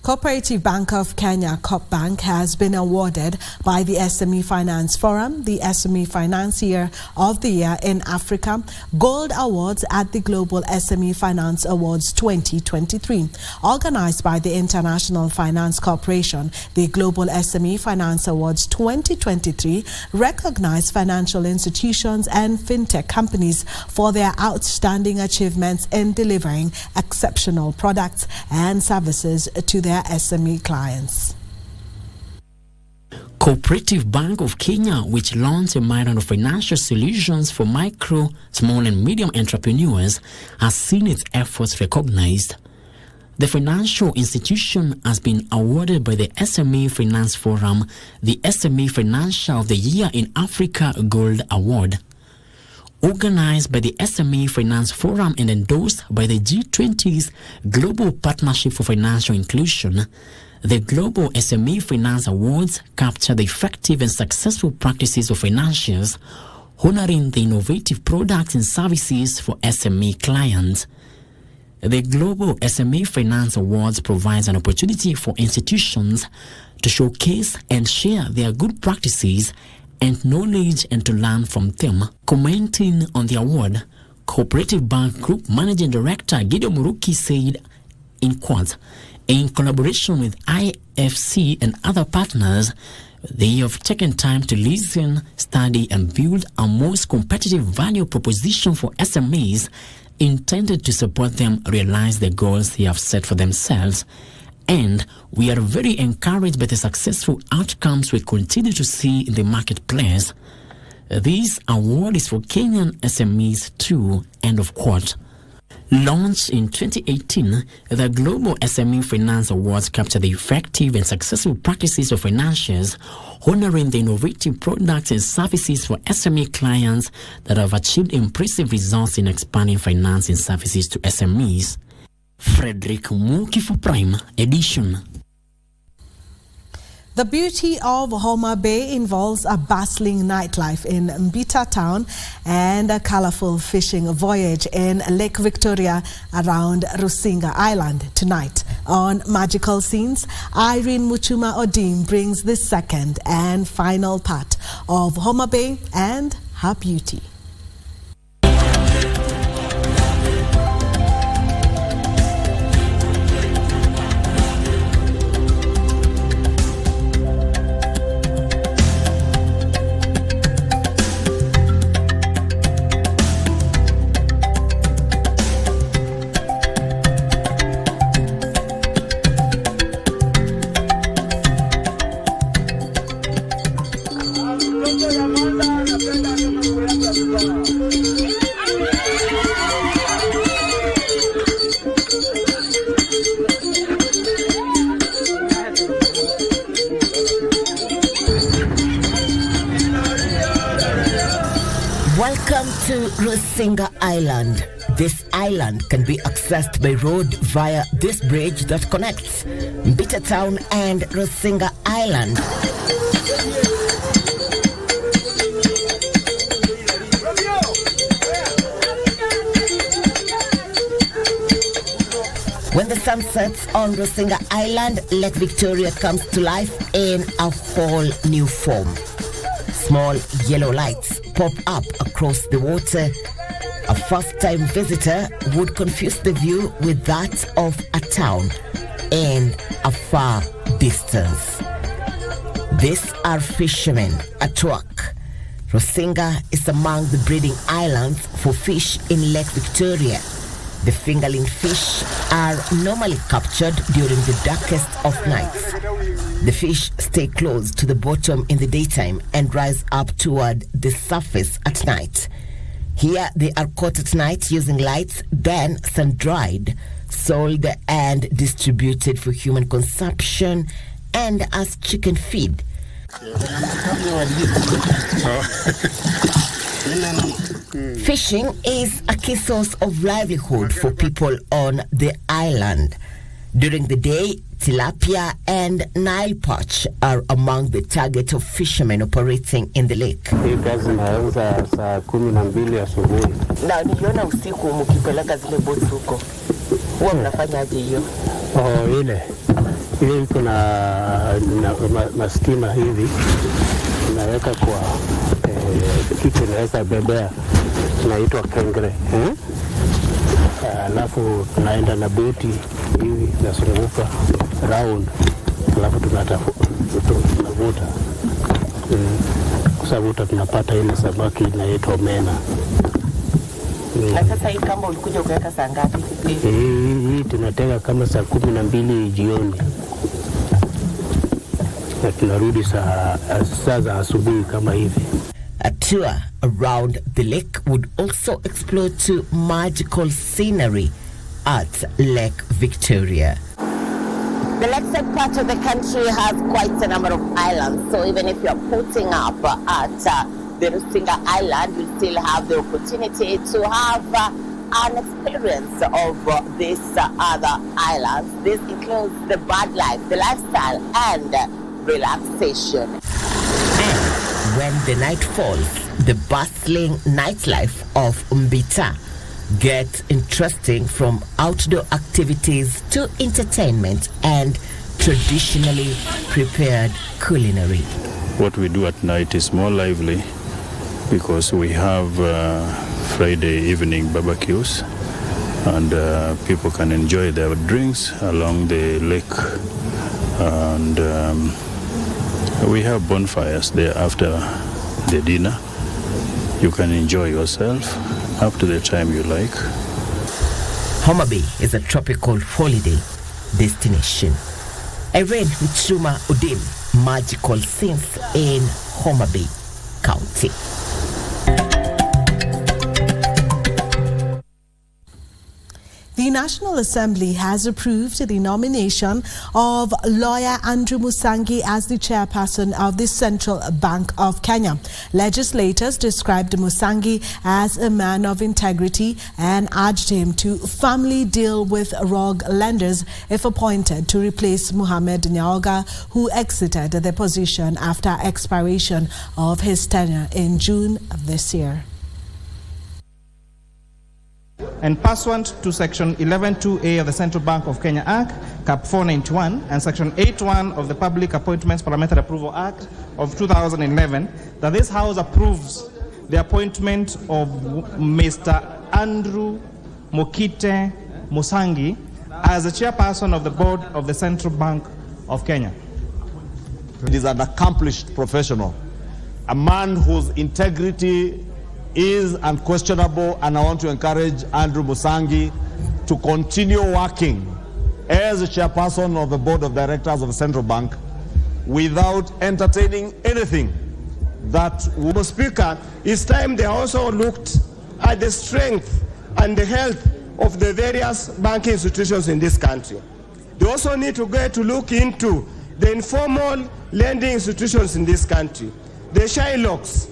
Cooperative Bank of Kenya, COP Bank, has been awarded by the SME Finance Forum, the SME Financier of the Year in Africa, Gold Awards at the Global SME Finance Awards 2023. Organized by the International Finance Corporation, the Global SME Finance Awards 2023 recognize financial institutions and fintech companies for their outstanding achievements in delivering exceptional products and services to their SME clients. Cooperative Bank of Kenya, which launched a myriad of financial solutions for micro, small and medium entrepreneurs, has seen its efforts recognized. The financial institution has been awarded by the SME Finance Forum the SME Financier of the Year in Africa Gold Award. Organized by the SME Finance Forum and endorsed by the G20's Global Partnership for Financial Inclusion, the Global SME Finance Awards capture the effective and successful practices of financiers, honoring the innovative products and services for SME clients. The Global SME Finance Awards provides an opportunity for institutions to showcase and share their good practices and knowledge and to learn from them. Commenting on the award, Cooperative Bank Group Managing Director Gideon Muruki said, in quotes, in collaboration with IFC and other partners, they have taken time to listen, study and build a most competitive value proposition for SMEs intended to support them realize the goals they have set for themselves. And we are very encouraged by the successful outcomes we continue to see in the marketplace. This award is for Kenyan SMEs too, end of quote. Launched in 2018, the Global SME Finance Awards capture the effective and successful practices of financiers, honoring the innovative products and services for SME clients that have achieved impressive results in expanding financing services to SMEs. Frederick Muki for Prime Edition. The beauty of Homa Bay involves a bustling nightlife in Mbita town and a colorful fishing voyage in Lake Victoria around Rusinga Island. Tonight on Magical Scenes, Irene Muchuma Odim brings the second and final part of Homa Bay and her beauty. Welcome to Rusinga Island. This island can be accessed by road via this bridge that connects Mbita Town and Rusinga Island. When the sun sets on Rusinga Island, Lake Victoria comes to life in a whole new form. Small yellow lights pop up across the water. A first-time visitor would confuse the view with that of a town in a far distance. These are fishermen at work. Rusinga is among the breeding islands for fish in Lake Victoria. The fingerling fish are normally captured during the darkest of nights. The fish stay close to the bottom in the daytime and rise up toward the surface at night. Here they are caught at night using lights, then sun-dried, sold and distributed for human consumption and as chicken feed. Fishing is a key source of livelihood for people on the island. During the day, tilapia and Nile perch are among the target of fishermen operating in the lake. Hii kazi inaanza saa 12 asubuhi. Na niliona usiku mkipeleka zile boti huko. Huwa mnafanyaje hiyo? Ile iko na mastima hivi. Tunaweka kwa kitu inaweza bebea. Inaitwa kengere. Alafu tunaenda na boti hivi tunazunguka round, alafu tunavuta kusavuta, tunapata ile samaki inaitwa mena. Na sasa hii kama ulikuja ukaweka saa ngapi? Hii tunatega kama saa 12 jioni na tunarudi saa za asubuhi kama hivi. A tour around the lake would also explore to magical scenery at Lake Victoria. The lakeside part of the country has quite a number of islands, so even if you're putting up at the Rusinga Island, you still have the opportunity to have an experience of these other islands. This includes the bird life, the lifestyle, and relaxation. When the night falls, the bustling nightlife of Mbita gets interesting, from outdoor activities to entertainment and traditionally prepared culinary. What we do at night is more lively because we have Friday evening barbecues and people can enjoy their drinks along the lake, and we have bonfires there after the dinner. You can enjoy yourself up to the time you like. Homa Bay is a tropical holiday destination. Irene Muchuma Odim, Magical Scenes in Homa Bay County. The National Assembly has approved the nomination of lawyer Andrew Musangi as the chairperson of the Central Bank of Kenya. Legislators described Musangi as a man of integrity and urged him to firmly deal with rogue lenders if appointed to replace Mohamed Nyaoga, who exited the position after expiration of his tenure in June of this year. And pursuant to Section 11.2a of the Central Bank of Kenya Act, Cap 491, and Section 8.1 of the Public Appointments Parliamentary Approval Act of 2011, that this House approves the appointment of Mr. Andrew Mukite Musangi as the chairperson of the board of the Central Bank of Kenya. He is an accomplished professional, a man whose integrity is unquestionable, and I want to encourage Andrew Musangi to continue working as the chairperson of the board of directors of the Central Bank without entertaining anything that Mr. Speaker, it's time they also looked at the strength and the health of the various banking institutions in this country. They also need to get to look into the informal lending institutions in this country, the Shylocks,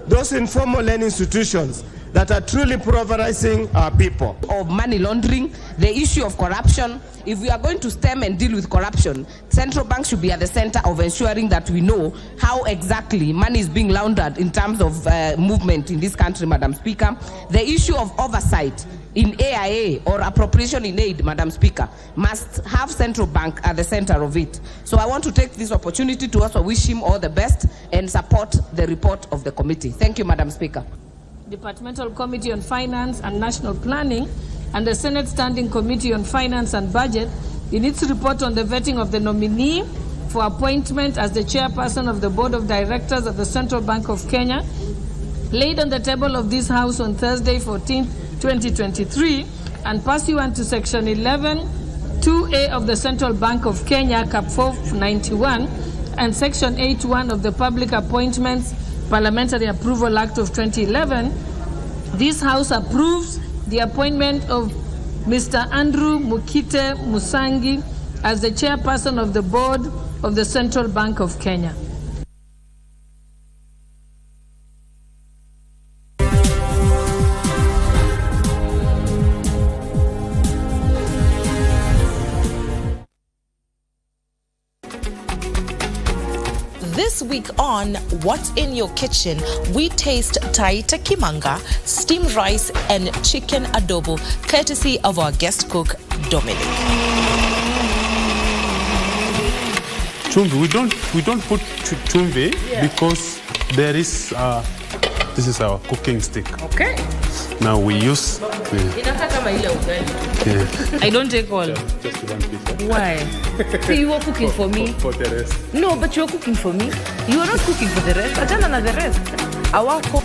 those informal lending institutions that are truly pulverizing our people. Of money laundering, the issue of corruption. If we are going to stem and deal with corruption, Central Bank should be at the center of ensuring that we know how exactly money is being laundered in terms of movement in this country, Madam Speaker. The issue of oversight in AIA or appropriation in aid, Madam Speaker, must have Central Bank at the center of it. So I want to take this opportunity to also wish him all the best and support the report of the committee. Thank you, Madam Speaker. Departmental Committee on Finance and National Planning and the Senate Standing Committee on Finance and Budget in its report on the vetting of the nominee for appointment as the chairperson of the Board of Directors of the Central Bank of Kenya, laid on the table of this House on Thursday, 14th, 2023, and pursuant to Section 11.2a of the Central Bank of Kenya, Cap 491, and Section 8.1 of the Public Appointments Parliamentary Approval Act of 2011, this House approves the appointment of Mr. Andrew Mukite Musangi as the chairperson of the board of the Central Bank of Kenya. This week on What's in Your Kitchen, we taste taita kimanga, steamed rice, and chicken adobo, courtesy of our guest cook, Dominic. Chumvi, we don't put chumvi because there is this is our cooking stick. Okay. Now we use I don't take all. Just one piece. Why? So you were cooking for me? For the rest. No, but you're cooking for me. You are not cooking for the rest. I don't know the rest. Our cook.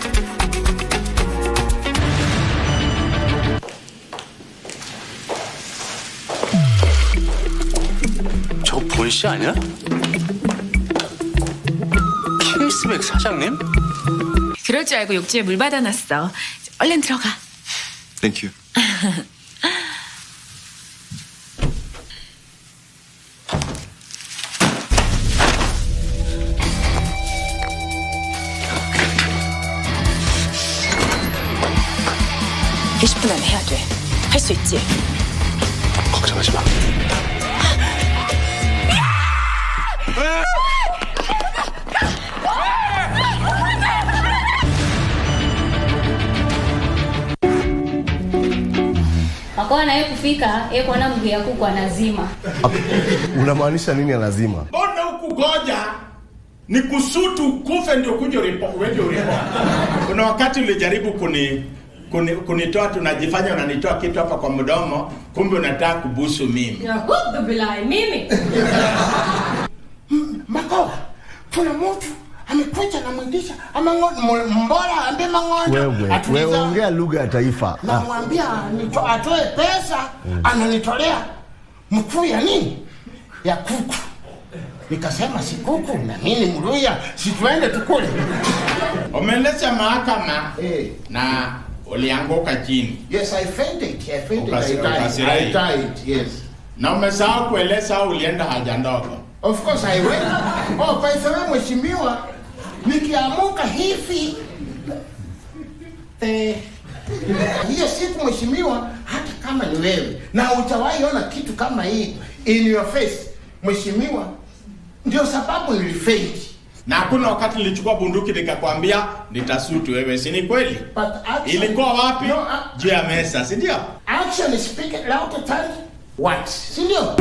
저 본씨 아니야? 케이스백 사장님? 그럴 줄 알고 욕조에 물 받아놨어. 얼른 들어가. Thank you. (20분) 안에 해야 돼. 할 수 있지? 걱정하지 마. Akawa yeye kufika, yeye kuona mguu ya kuku anazima. Unamaanisha nini lazima? Mbona huku goja ni kusutu kufe ndio kujo report. Kuna wakati ulijaribu kunitoa, tunajifanya unanitoa kitu hapa kwa mdomo, kumbe unataka kubusu mimi. Ya hudu bilai mimi. Mako, kuna mtu amekuja na mwindisha ama mbora ambe mangondo. Wewe ongea lugha ya taifa. Namwambia atoe pesa, ananitolea mkuu ya nini? Ya kuku. Nikasema si kuku na mimi Mluya, si tuende tukule. Umeendesha mahakama na Ulianguka chini. Yes, I fainted. I Ukasirai. died, yes. Na umesahau kueleza ulienda haja ndogo. Of course I went. Oh, by the way, mheshimiwa, nikiamuka hivi hiyo siku mheshimiwa, hata kama ni wewe na utawahi ona kitu kama hii in your face mheshimiwa, ndio sababu nilifaint. Na hakuna wakati nilichukua bunduki nikakwambia nitasutu wewe, si ni kweli? Ilikuwa wapi? Juu ya mesa, si ndio? Action is speaking louder than words, si ndio?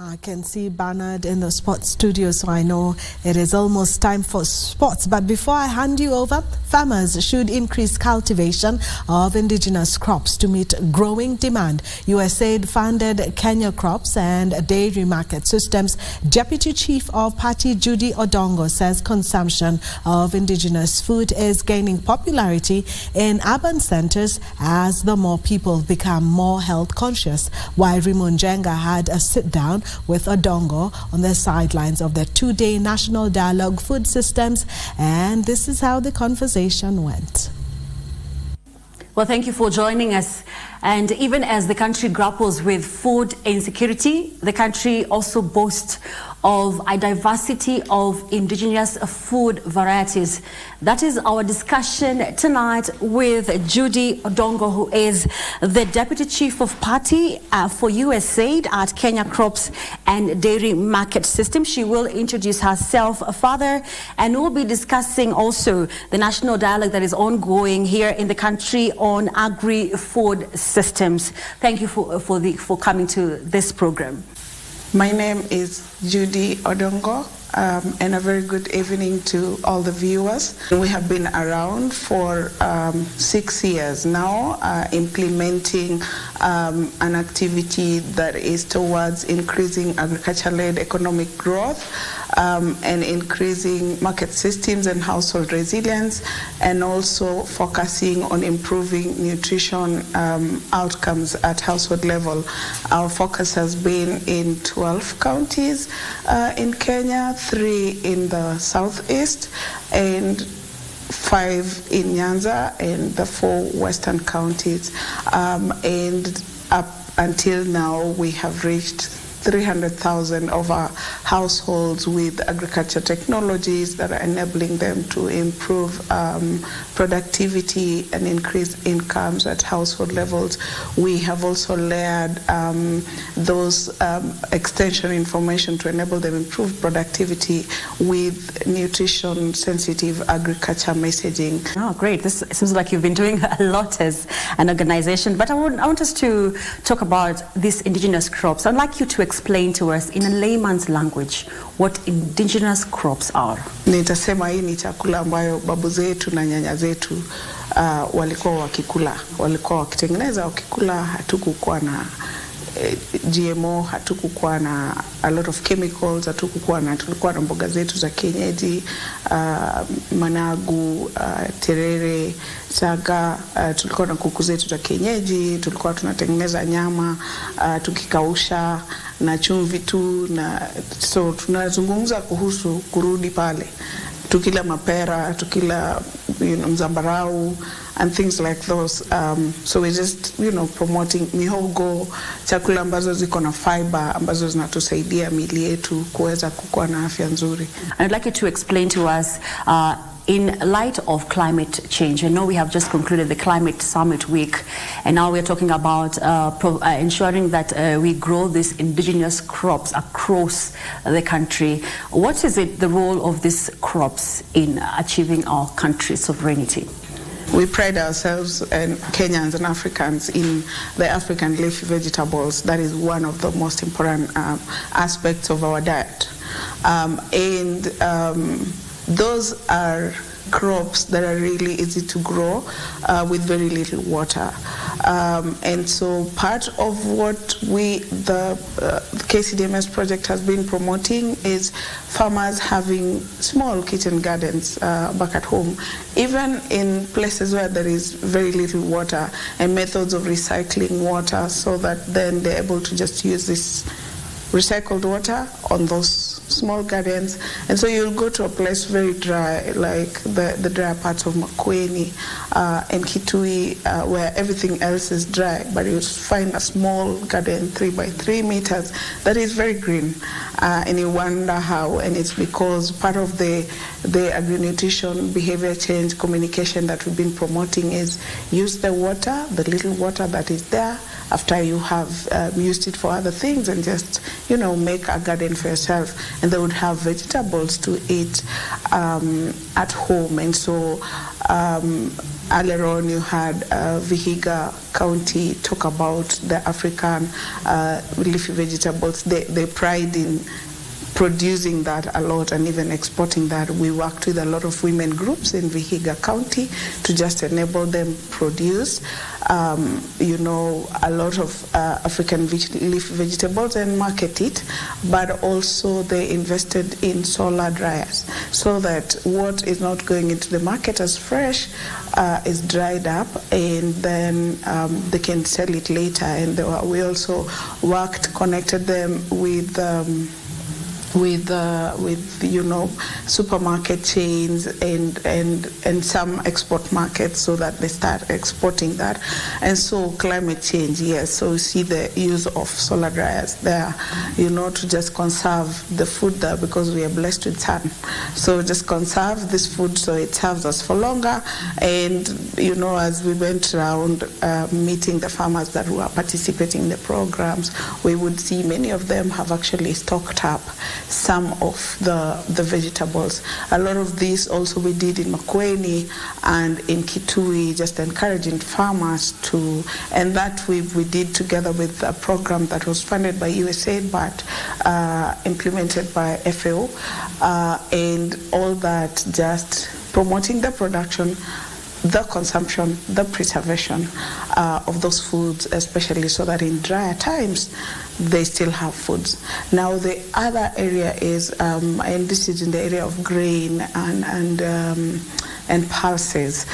I can see Bernard in the sports studio, so I know it is almost time for sports. But before I hand you over, farmers should increase cultivation of indigenous crops to meet growing demand. USAID-funded Kenya Crops and Dairy Market Systems Deputy Chief of Party Judy Odongo says consumption of indigenous food is gaining popularity in urban centers as the more people become more health conscious. While Raymond Jenga had a sit-down with Odongo on the sidelines of the two-day National Dialogue Food Systems, and this is how the conversation went. Well, thank you for joining us. And even as the country grapples with food insecurity, the country also boasts of a diversity of indigenous food varieties. That is our discussion tonight with Judy Odongo, who is the Deputy Chief of Party for USAID at Kenya Crops and Dairy Market System. She will introduce herself further, and we'll be discussing also the national dialogue that is ongoing here in the country on agri-food systems. Thank you for coming to this program. My name is Judy Odongo, and a very good evening to all the viewers. We have been around for 6 years now, implementing an activity that is towards increasing agriculture-led economic growth and increasing market systems and household resilience, and also focusing on improving nutrition outcomes at household level. Our focus has been in 12 counties in Kenya, 3 in the southeast, and 5 in Nyanza, and the 4 western counties. And up until now, we have reached 300,000 of our households with agriculture technologies that are enabling them to improve productivity and increase incomes at household levels. We have also layered those extension information to enable them improve productivity with nutrition-sensitive agriculture messaging. Oh, great. This seems like you've been doing a lot as an organization. But I want us to talk about these indigenous crops. I'd like you to explain to us in a layman's language what indigenous crops are. Nitasema hii ni chakula ambayo babu zetu na nyanya zetu walikuwa wakitengeneza wakikula. Hatukukuwa na GMO, hatukukuwa na a lot of chemicals, tulikuwa na mboga zetu za kienyeji, managu, terere, saga, tulikuwa na kuku zetu za kienyeji, tulikuwa tunatengeneza nyama tukikausha na chumvi tu, na so tunazungumza kuhusu kurudi pale, tukila mapera, tukila mzambarau and things like those. So we're just promoting mihogo, chakula ambazo ziko na fiber ambazo zinatusaidia miili yetu kuweza kukua na afya nzuri. I'd like you to explain to us in light of climate change. I know we have just concluded the Climate Summit Week, and now we're talking about ensuring that we grow these indigenous crops across the country. What is it, the role of these crops in achieving our country's sovereignty? We pride ourselves, and Kenyans and Africans, in the African leafy vegetables. That is one of the most important aspects of our diet. Those are crops that are really easy to grow with very little water. And so part of what the KCDMS project has been promoting is farmers having small kitchen gardens back at home, even in places where there is very little water, and methods of recycling water so that then they're able to just use this recycled water on those small gardens. And so you'll go to a place very dry, like the dry parts of Makueni and Kitui, where everything else is dry, but you'll find a small garden 3 by 3 meters that is very green, and you wonder how. And it's because part of the agri-nutrition behavior change communication that we've been promoting is use the water, the little water that is there, after you have used it for other things, and just, make a garden for yourself. And they would have vegetables to eat at home. And so earlier on you had Vihiga County talk about the African leafy vegetables. They pride in producing that a lot and even exporting that. We worked with a lot of women groups in Vihiga County to just enable them produce a lot of African leaf vegetables and market it, but also they invested in solar dryers so that what is not going into the market as fresh is dried up, and then they can sell it later. And we also connected them with supermarket chains and some export markets, so that they start exporting that. And so climate change, yes, so we see the use of solar dryers there, to just conserve the food there, because we are blessed with sun. So just conserve this food so it serves us for longer. And as we went around meeting the farmers that were participating in the programs, we would see many of them have actually stocked up some of the vegetables. A lot of this also we did in Makueni and in Kitui, just encouraging farmers to, and that we did together with a program that was funded by USAID but implemented by FAO, and all that just promoting the production, the consumption, the preservation of those foods, especially so that in drier times they still have foods. Now the other area is, and this is in the area of grain and pulses,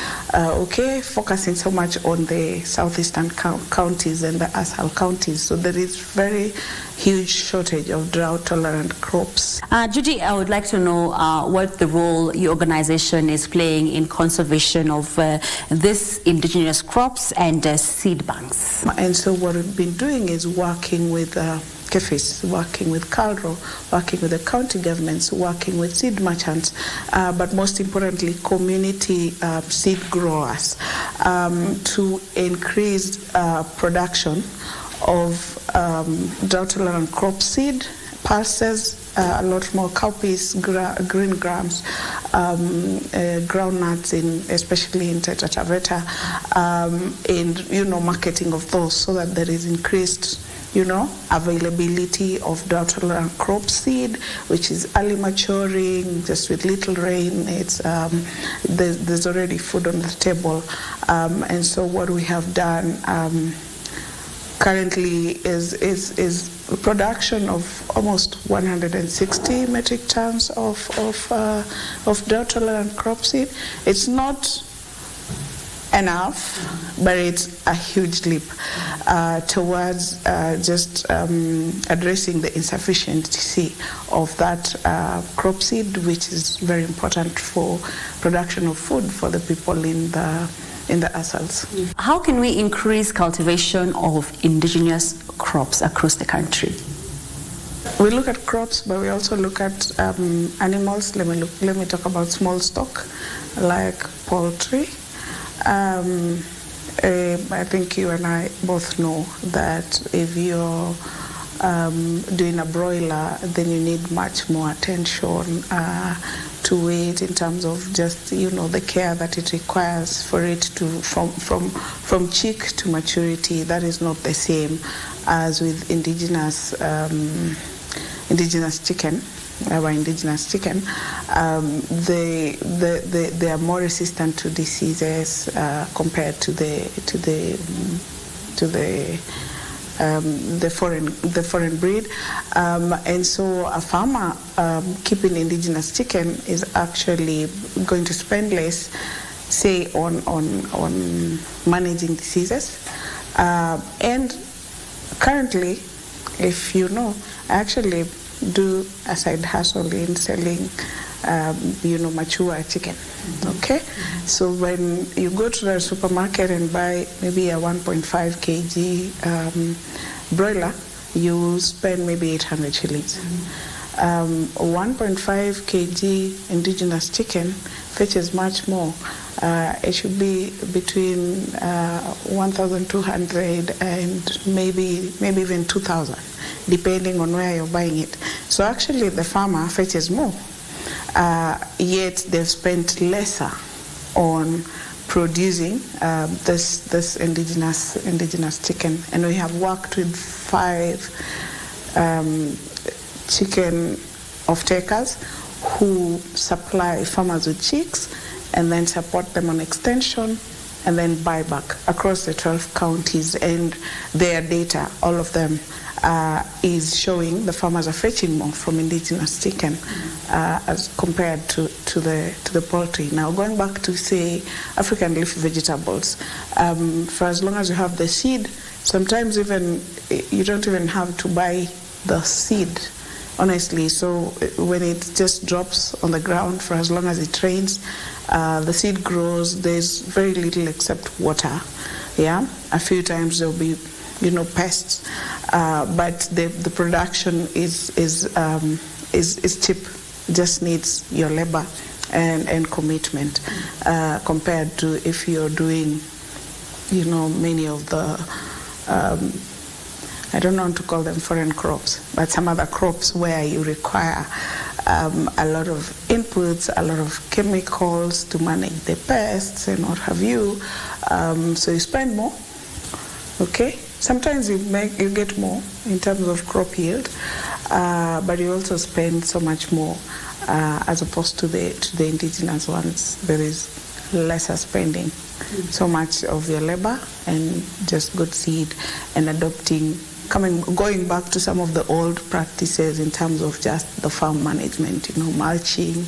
focusing so much on the southeastern counties and the ASAL counties. So there is very huge shortage of drought-tolerant crops. Judy, I would like to know what the role your organization is playing in conservation of this indigenous crops and seed banks. And so what we've been doing is working with KEFIS, working with CALRO, working with the county governments, working with seed merchants, but most importantly, community seed growers to increase production of drought-tolerant crop seed, pulses, a lot more cowpeas, green grams, groundnuts, especially in Taita Taveta, and marketing of those, so that there is increased availability of drought-tolerant crop seed, which is early maturing, just with little rain. It's there's already food on the table, and so what we have done currently is production of almost 160 metric tons of drought-tolerant crop seed. It's not enough, but it's a huge leap towards just addressing the insufficiency of that crop seed, which is very important for production of food for the people in the ASALs. How can we increase cultivation of indigenous crops across the country? We look at crops, but we also look at animals. Let me talk about small stock, like poultry. I think you and I both know that if you're doing a broiler, then you need much more attention to it in terms of just the care that it requires for it to from chick to maturity. That is not the same as with indigenous chicken. Our indigenous chicken, they are more resistant to diseases compared to the foreign breed, and so a farmer keeping indigenous chicken is actually going to spend less, say, on managing diseases, and currently, if you know, I actually do a side hustle in selling mature chicken. Okay, so when you go to the supermarket and buy maybe a 1.5 kg broiler, you spend maybe 800 shillings. 1.5 kg indigenous chicken fetches much more. It should be between 1,200 and maybe even 2,000, depending on where you're buying it. So actually, the farmer fetches more. Yet they've spent lesser on producing this indigenous chicken, and we have worked with 5 chicken off-takers who supply farmers with chicks and then support them on extension and then buy back across the 12 counties, and their data, all of them, is showing the farmers are fetching more from indigenous chicken as compared to the poultry. Now, going back to, say, African leafy vegetables, for as long as you have the seed, sometimes even you don't even have to buy the seed, honestly. So when it just drops on the ground, for as long as it rains, the seed grows. There's very little except water. Yeah, a few times there'll be pests, but the production is cheap. Just needs your labor and commitment, compared to if you're doing many of the I don't want to call them foreign crops, but some other crops where you require a lot of inputs, a lot of chemicals to manage the pests and what have you. So you spend more. Okay. Sometimes you get more in terms of crop yield, but you also spend so much more as opposed to the indigenous ones. There is lesser spending, so much of your labor and just good seed, and going back to some of the old practices in terms of just the farm management, mulching,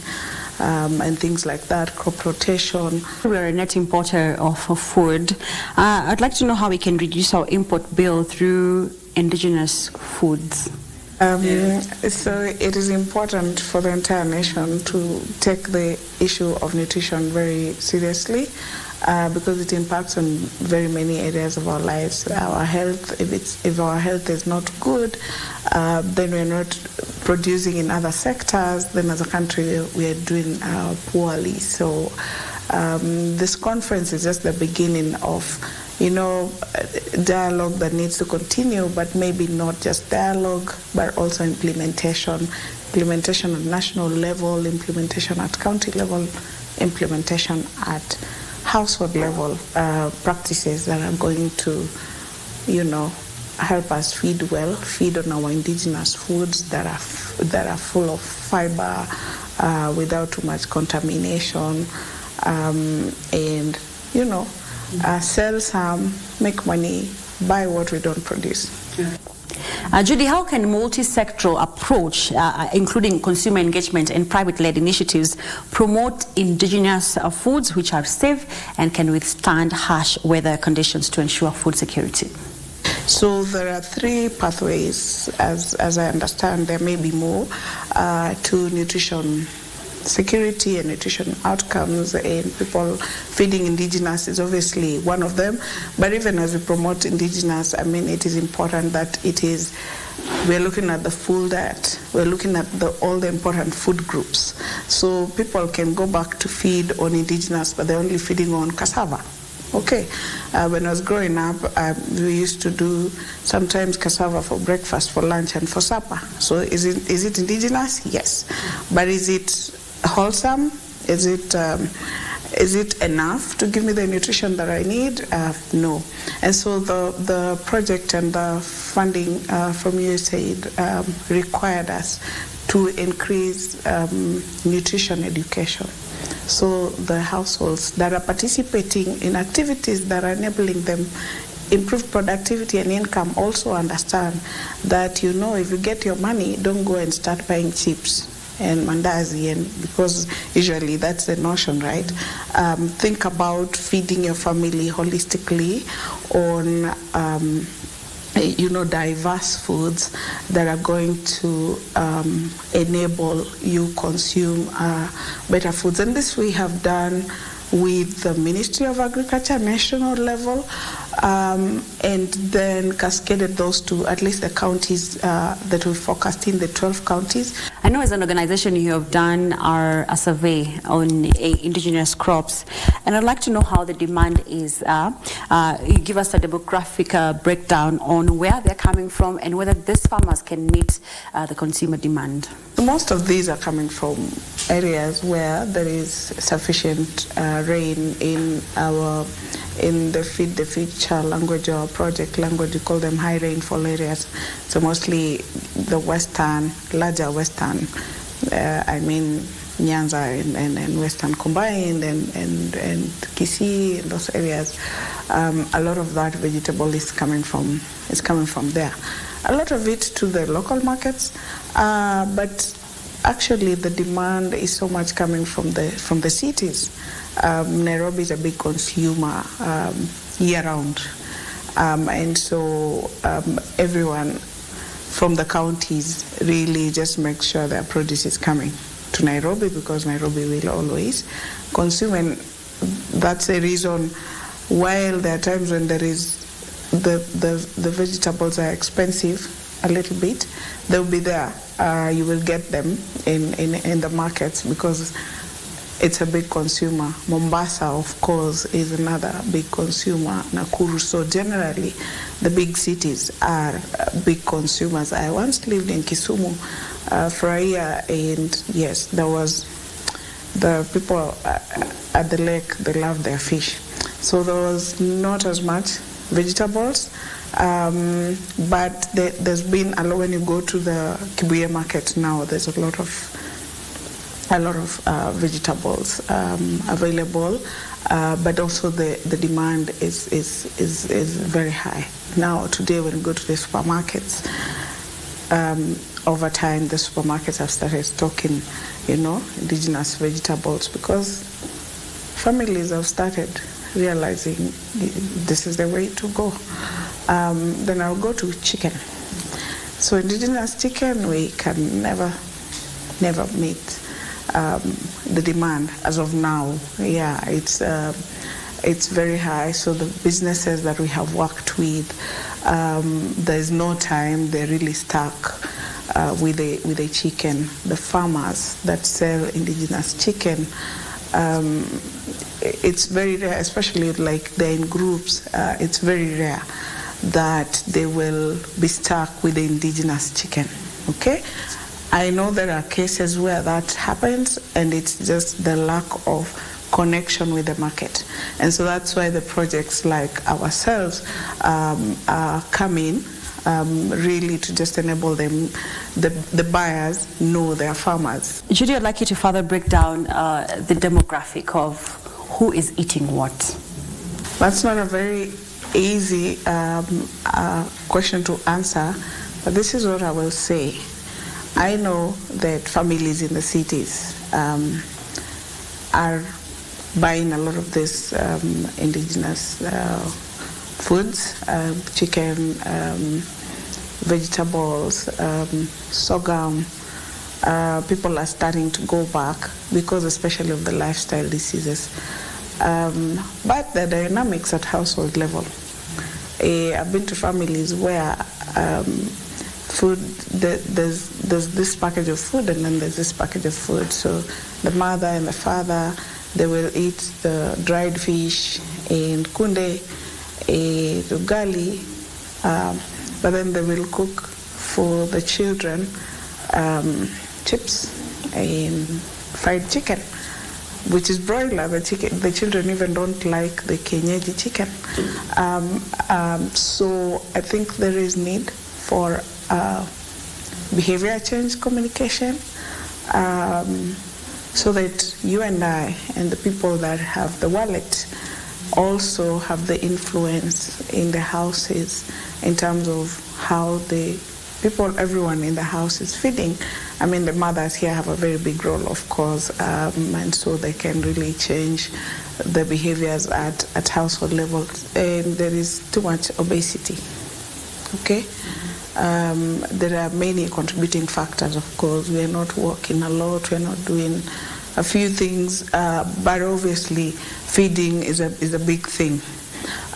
and things like that, crop rotation. We're a net importer of food. I'd like to know how we can reduce our import bill through indigenous foods. So it is important for the entire nation to take the issue of nutrition very seriously, because it impacts on very many areas of our lives. Our health, if our health is not good, then we're not producing in other sectors, then as a country we are doing poorly. So this conference is just the beginning of dialogue that needs to continue, but maybe not just dialogue, but also implementation at national level, implementation at county level, implementation at household level, practices that are going to, help us feed on our indigenous foods that are full of fiber, without too much contamination, and sell some, make money, buy what we don't produce. Judy, how can multi-sectoral approach, including consumer engagement and private-led initiatives, promote indigenous foods which are safe and can withstand harsh weather conditions to ensure food security? So there are 3 pathways, as I understand. There may be more, to nutrition security and nutrition outcomes, and people feeding indigenous is obviously one of them. But even as we promote indigenous, it is important that we're looking at the full diet. We're looking at all the important food groups. So people can go back to feed on indigenous, but they're only feeding on cassava. Okay. When I was growing up, we used to do sometimes cassava for breakfast, for lunch, and for supper. So is it indigenous? Yes. But is it wholesome? Is it enough to give me the nutrition that I need? No. And so the project and the funding from USAID required us to increase nutrition education. So the households that are participating in activities that are enabling them improved productivity and income also understand that, you know, if you get your money, don't go and start buying chips and mandazi, and because usually that's the notion, right? Think about feeding your family holistically on diverse foods that are going to enable you consume better foods. And this we have done with the Ministry of Agriculture, national level, and then cascaded those to at least the counties that we focused in, the 12 counties. I know as an organization you have done a survey on indigenous crops, and I'd like to know how the demand is. You give us a demographic breakdown on where they're coming from and whether these farmers can meet the consumer demand. Most of these are coming from areas where there is sufficient rain in the Feed the Future language or project language. We call them high rainfall areas. So mostly the larger western, Nyanza and western combined and Kisii and those areas. A lot of that vegetable is coming from there. A lot of it to the local markets, but actually the demand is so much coming from the cities. Nairobi is a big consumer year-round, and so everyone from the counties really just make sure their produce is coming to Nairobi, because Nairobi will always consume, and that's the reason. While there are times when there is the vegetables are expensive a little bit, they'll be there. You will get them in the markets because it's a big consumer. Mombasa, of course, is another big consumer. Nakuru. So generally, the big cities are big consumers. I once lived in Kisumu for a year, and yes, there was the people at the lake. They love their fish, so there was not as much vegetables. But there's been a lot. When you go to the Kibuye market now, there's a lot of vegetables available, but also the demand is very high. Now today when you go to the supermarkets, over time the supermarkets have started stocking, indigenous vegetables, because families have started realizing this is the way to go. Then I'll go to chicken. So indigenous chicken, we can never meet the demand as of now. Yeah, it's very high. So the businesses that we have worked with, there's no time. They're really stuck with the chicken. The farmers that sell indigenous chicken, it's very rare, especially like they're in groups. It's very rare that they will be stuck with the indigenous chicken. Okay. I know there are cases where that happens, and it's just the lack of connection with the market. And so that's why the projects like ourselves are coming really to just enable them, the buyers know their farmers. Judy, I'd like you to further break down the demographic of who is eating what. That's not a very easy question to answer, but this is what I will say. I know that families in the cities are buying a lot of this indigenous foods, chicken, vegetables, sorghum. People are starting to go back because especially of the lifestyle diseases. But the dynamics at household level. I've been to families where food, there's this package of food and then there's this package of food. So the mother and the father, they will eat the dried fish and kunde, ugali, but then they will cook for the children chips and fried chicken, which is broiler. The children even don't like the kienyeji chicken. So I think there is need for behavior change communication, so that you and I and the people that have the wallet also have the influence in the houses in terms of how the people, everyone in the house is feeding. I mean, the mothers here have a very big role, of course, and so they can really change the behaviors at household level. And there is too much obesity, okay? There are many contributing factors, of course. We are not working a lot, we are not doing a few things, but obviously feeding is a big thing.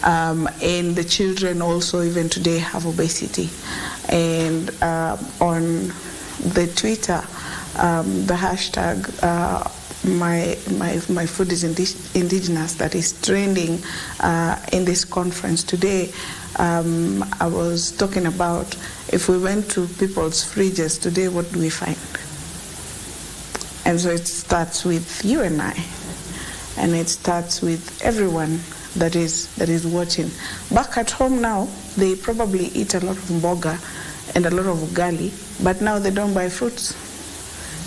And the children also, even today, have obesity. And on the Twitter, the hashtag my food is indigenous that is trending in this conference today. I was talking about if we went to people's fridges today, what do we find? And so it starts with you and I, and it starts with everyone that is watching. Back at home now, they probably eat a lot of mboga and a lot of ugali, but now they don't buy fruits.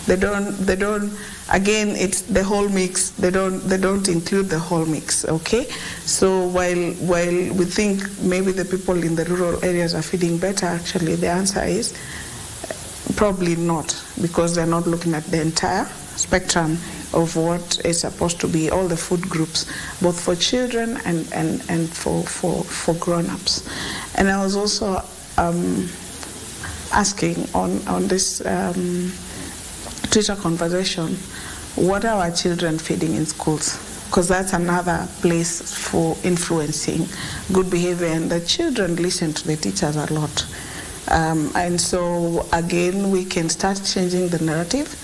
They don't. Again, it's the whole mix. They don't include the whole mix. Okay. So while we think maybe the people in the rural areas are feeding better, actually the answer is probably not, because they're not looking at the entire spectrum of what is supposed to be all the food groups, both for children and for grown-ups. And I was also asking on this Twitter conversation, what are our children feeding in schools? Because that's another place for influencing good behavior, and the children listen to the teachers a lot. And so again, we can start changing the narrative,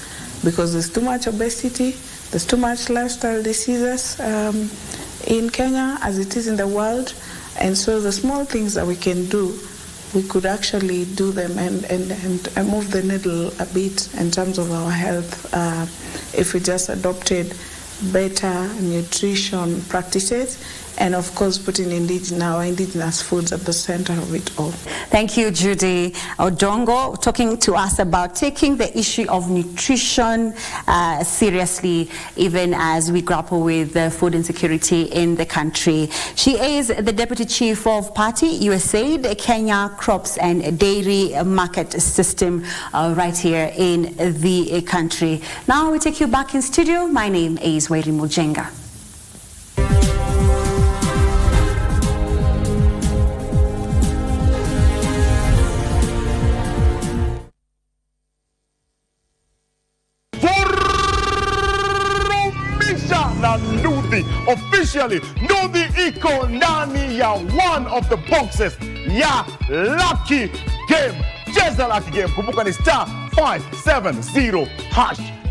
because there's too much obesity, there's too much lifestyle diseases in Kenya as it is in the world. And so the small things that we can do, we could actually do them and move the needle a bit in terms of our health if we just adopted better nutrition practices, and of course putting our indigenous foods at the center of it all. Thank you, Judy Odongo, talking to us about taking the issue of nutrition seriously, even as we grapple with food insecurity in the country. She is the Deputy Chief of Party, USAID, Kenya Crops and Dairy Market System right here in the country. Now we take you back in studio. My name is Weri Mujenga. Officially, Ndudhi iko ndani ya one of the boxes ya Lucky Game. Cheza Lucky Game. Kumbuka ni *570#.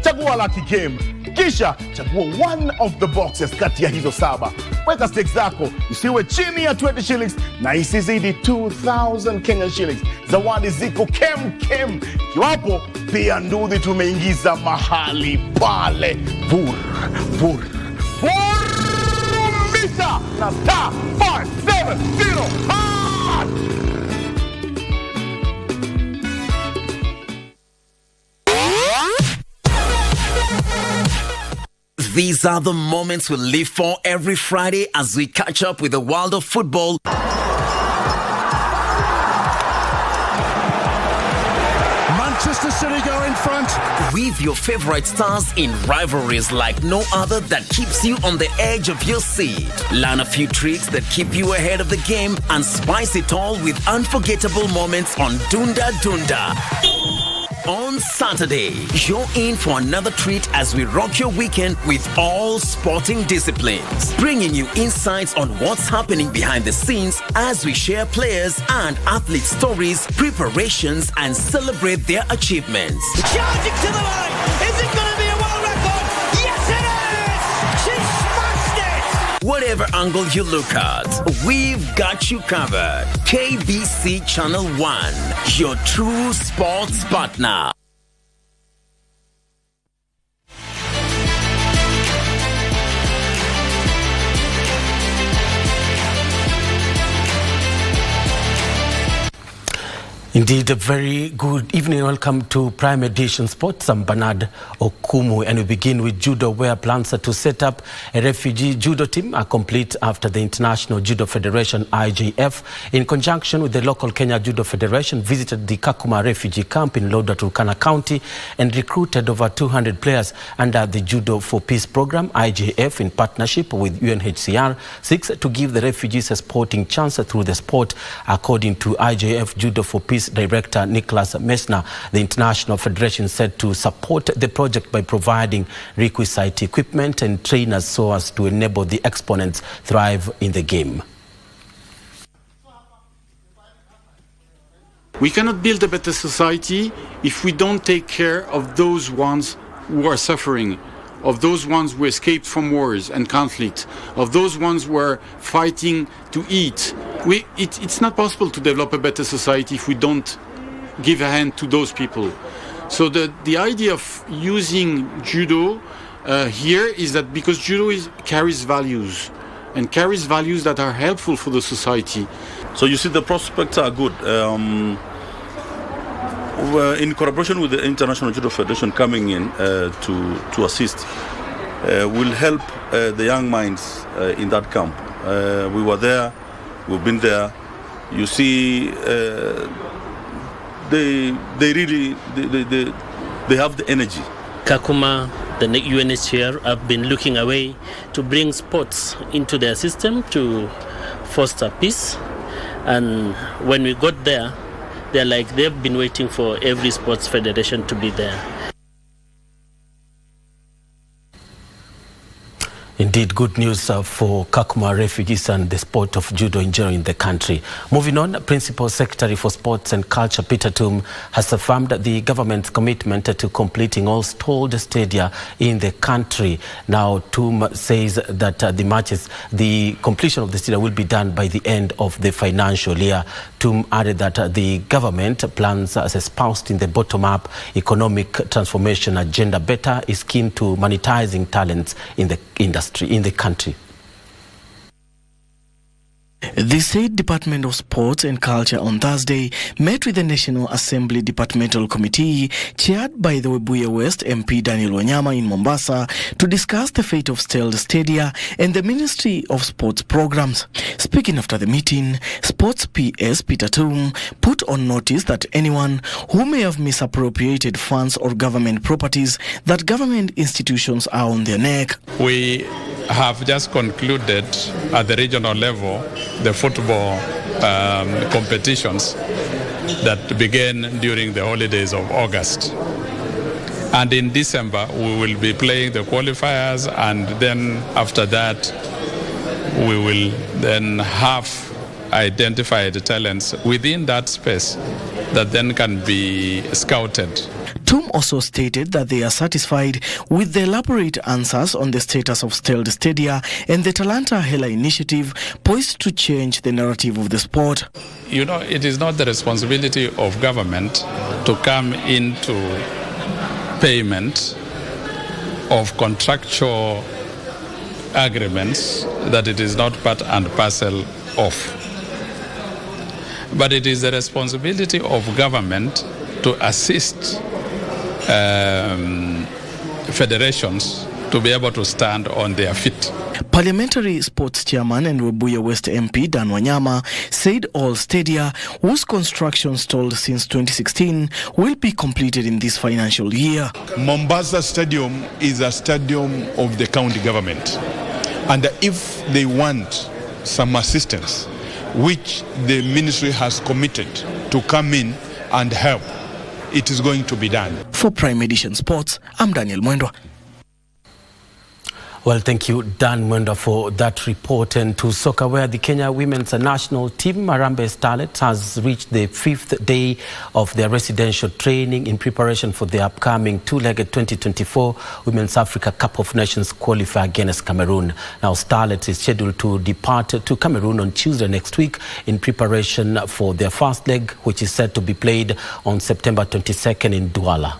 Chagua Lucky Game. Kisha chagua one of the boxes kati ya hizo 7. Weka stakes zako, isiwe chini ya 20 shillings na isizidi 2,000 Kenyan shillings. Zawadi ziko kem. Kiwapo pia Ndudhi tumeingiza mahali pale. Vur. Na *570#. These are the moments we live for every Friday as we catch up with the world of football. Manchester City go in front. With your favorite stars in rivalries like no other that keeps you on the edge of your seat. Learn a few tricks that keep you ahead of the game and spice it all with unforgettable moments on Dunda Dunda. On Saturday, you're in for another treat as we rock your weekend with all sporting disciplines, bringing you insights on what's happening behind the scenes as we share players and athlete stories, preparations, and celebrate their achievements. Charging to the line. Is it going to be a world record? Yes, it is! She smashed it! Whatever angle you look at, we've got you covered. KBC Channel 1, your true sports partner. Indeed, a very good evening. Welcome to Prime Edition Sports. I'm Bernard Okumu, and we begin with judo, where plans to set up a refugee judo team are complete after the International Judo Federation, IJF, in conjunction with the local Kenya Judo Federation, visited the Kakuma refugee camp in Lodwar, Turkana County and recruited over 200 players under the Judo for Peace program. IJF, in partnership with UNHCR, seeks to give the refugees a sporting chance through the sport. According to IJF Judo for Peace Director Nicholas Messner, the International Federation said to support the project by providing requisite equipment and trainers so as to enable the exponents thrive in the game. We cannot build a better society if we don't take care of those ones who are suffering, of those ones who escaped from wars and conflict, of those ones who are fighting to eat. It's not possible to develop a better society if we don't give a hand to those people. So the idea of using judo here is that because judo carries values, and carries values that are helpful for the society. So you see, the prospects are good. In collaboration with the International Judo Federation coming in to assist, will help the young minds in that camp. We were there, we've been there. You see, they have the energy. Kakuma, the UNHCR, have been looking away to bring sports into their system to foster peace. And when we got there, they're like they've been waiting for every sports federation to be there. Indeed, good news for Kakuma refugees and the sport of judo in general in the country. Moving on, Principal Secretary for Sports and Culture Peter Tum has affirmed the government's commitment to completing all stalled stadia in the country. Now, Tum says that the completion of the stadia will be done by the end of the financial year. Tum added that the government plans, as espoused in the bottom-up economic transformation agenda, better is keen to monetizing talents in the industry. In the country. The State Department of Sports and Culture on Thursday met with the National Assembly Departmental Committee chaired by the Webuye West MP Daniel Wanyama in Mombasa to discuss the fate of stalled stadia and the Ministry of Sports programs. Speaking after the meeting, Sports PS Peter Tum put on notice that anyone who may have misappropriated funds or government properties, that government institutions are on their neck. We have just concluded at the regional level the football competitions that began during the holidays of August. And in December, we will be playing the qualifiers, and then after that, we will then have identified talents within that space that then can be scouted. Tum also stated that they are satisfied with the elaborate answers on the status of stalled stadia and the Talanta Hela initiative poised to change the narrative of the sport. You know, it is not the responsibility of government to come into payment of contractual agreements that it is not part and parcel of. But it is the responsibility of government to assist federations to be able to stand on their feet. Parliamentary Sports Chairman and Webuye West MP Dan Wanyama said all stadia whose construction stalled since 2016 will be completed in this financial year. Mombasa Stadium is a stadium of the county government, and if they want some assistance, which the ministry has committed to come in and help, it is going to be done. For Prime Edition Sports, I'm Daniel Mwendwa. Well, thank you, Dan Mwenda, for that report. And to soccer, where the Kenya women's national team, Harambee Starlets, has reached the 5th day of their residential training in preparation for the upcoming two-legged 2024 Women's Africa Cup of Nations qualifier against Cameroon. Now, Starlets is scheduled to depart to Cameroon on Tuesday next week in preparation for their first leg, which is set to be played on September 22nd in Douala.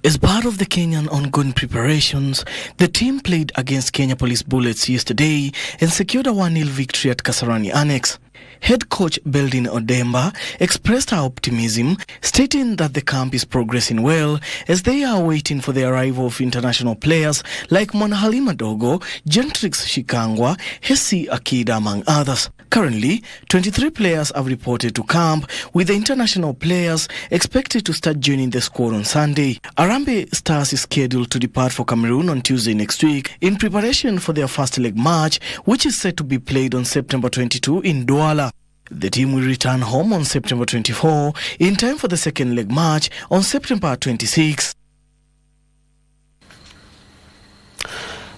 As part of the Kenyan ongoing preparations, the team played against Kenya Police Bullets yesterday and secured a 1-0 victory at Kasarani Annex. Head coach Beldin Odemba expressed her optimism, stating that the camp is progressing well as they are waiting for the arrival of international players like Mwana Halima Dogo, Gentrix Shikangwa, Hesi Akida, among others. Currently, 23 players have reported to camp, with the international players expected to start joining the squad on Sunday. Harambee Stars is scheduled to depart for Cameroon on Tuesday next week in preparation for their first leg match, which is set to be played on September 22 in Douala. The team will return home on September 24 in time for the second leg match on September 26.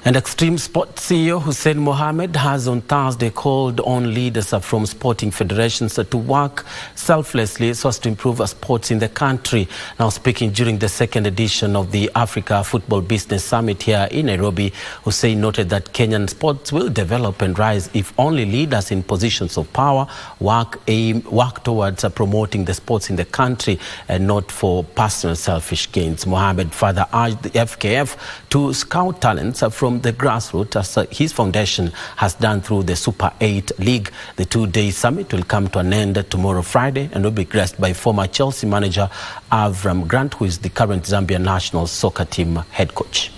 And Extreme Sports CEO Hussein Mohamed has on Thursday called on leaders from sporting federations to work selflessly so as to improve sports in the country. Now speaking during the second edition of the Africa Football Business Summit here in Nairobi, Hussein noted that Kenyan sports will develop and rise if only leaders in positions of power work towards promoting the sports in the country and not for personal selfish gains. Mohamed further urged the FKF to scout talents from the grassroots, as his foundation has done through the Super 8 League. The two-day summit will come to an end tomorrow, Friday, and will be graced by former Chelsea manager Avram Grant, who is the current Zambia national soccer team head coach.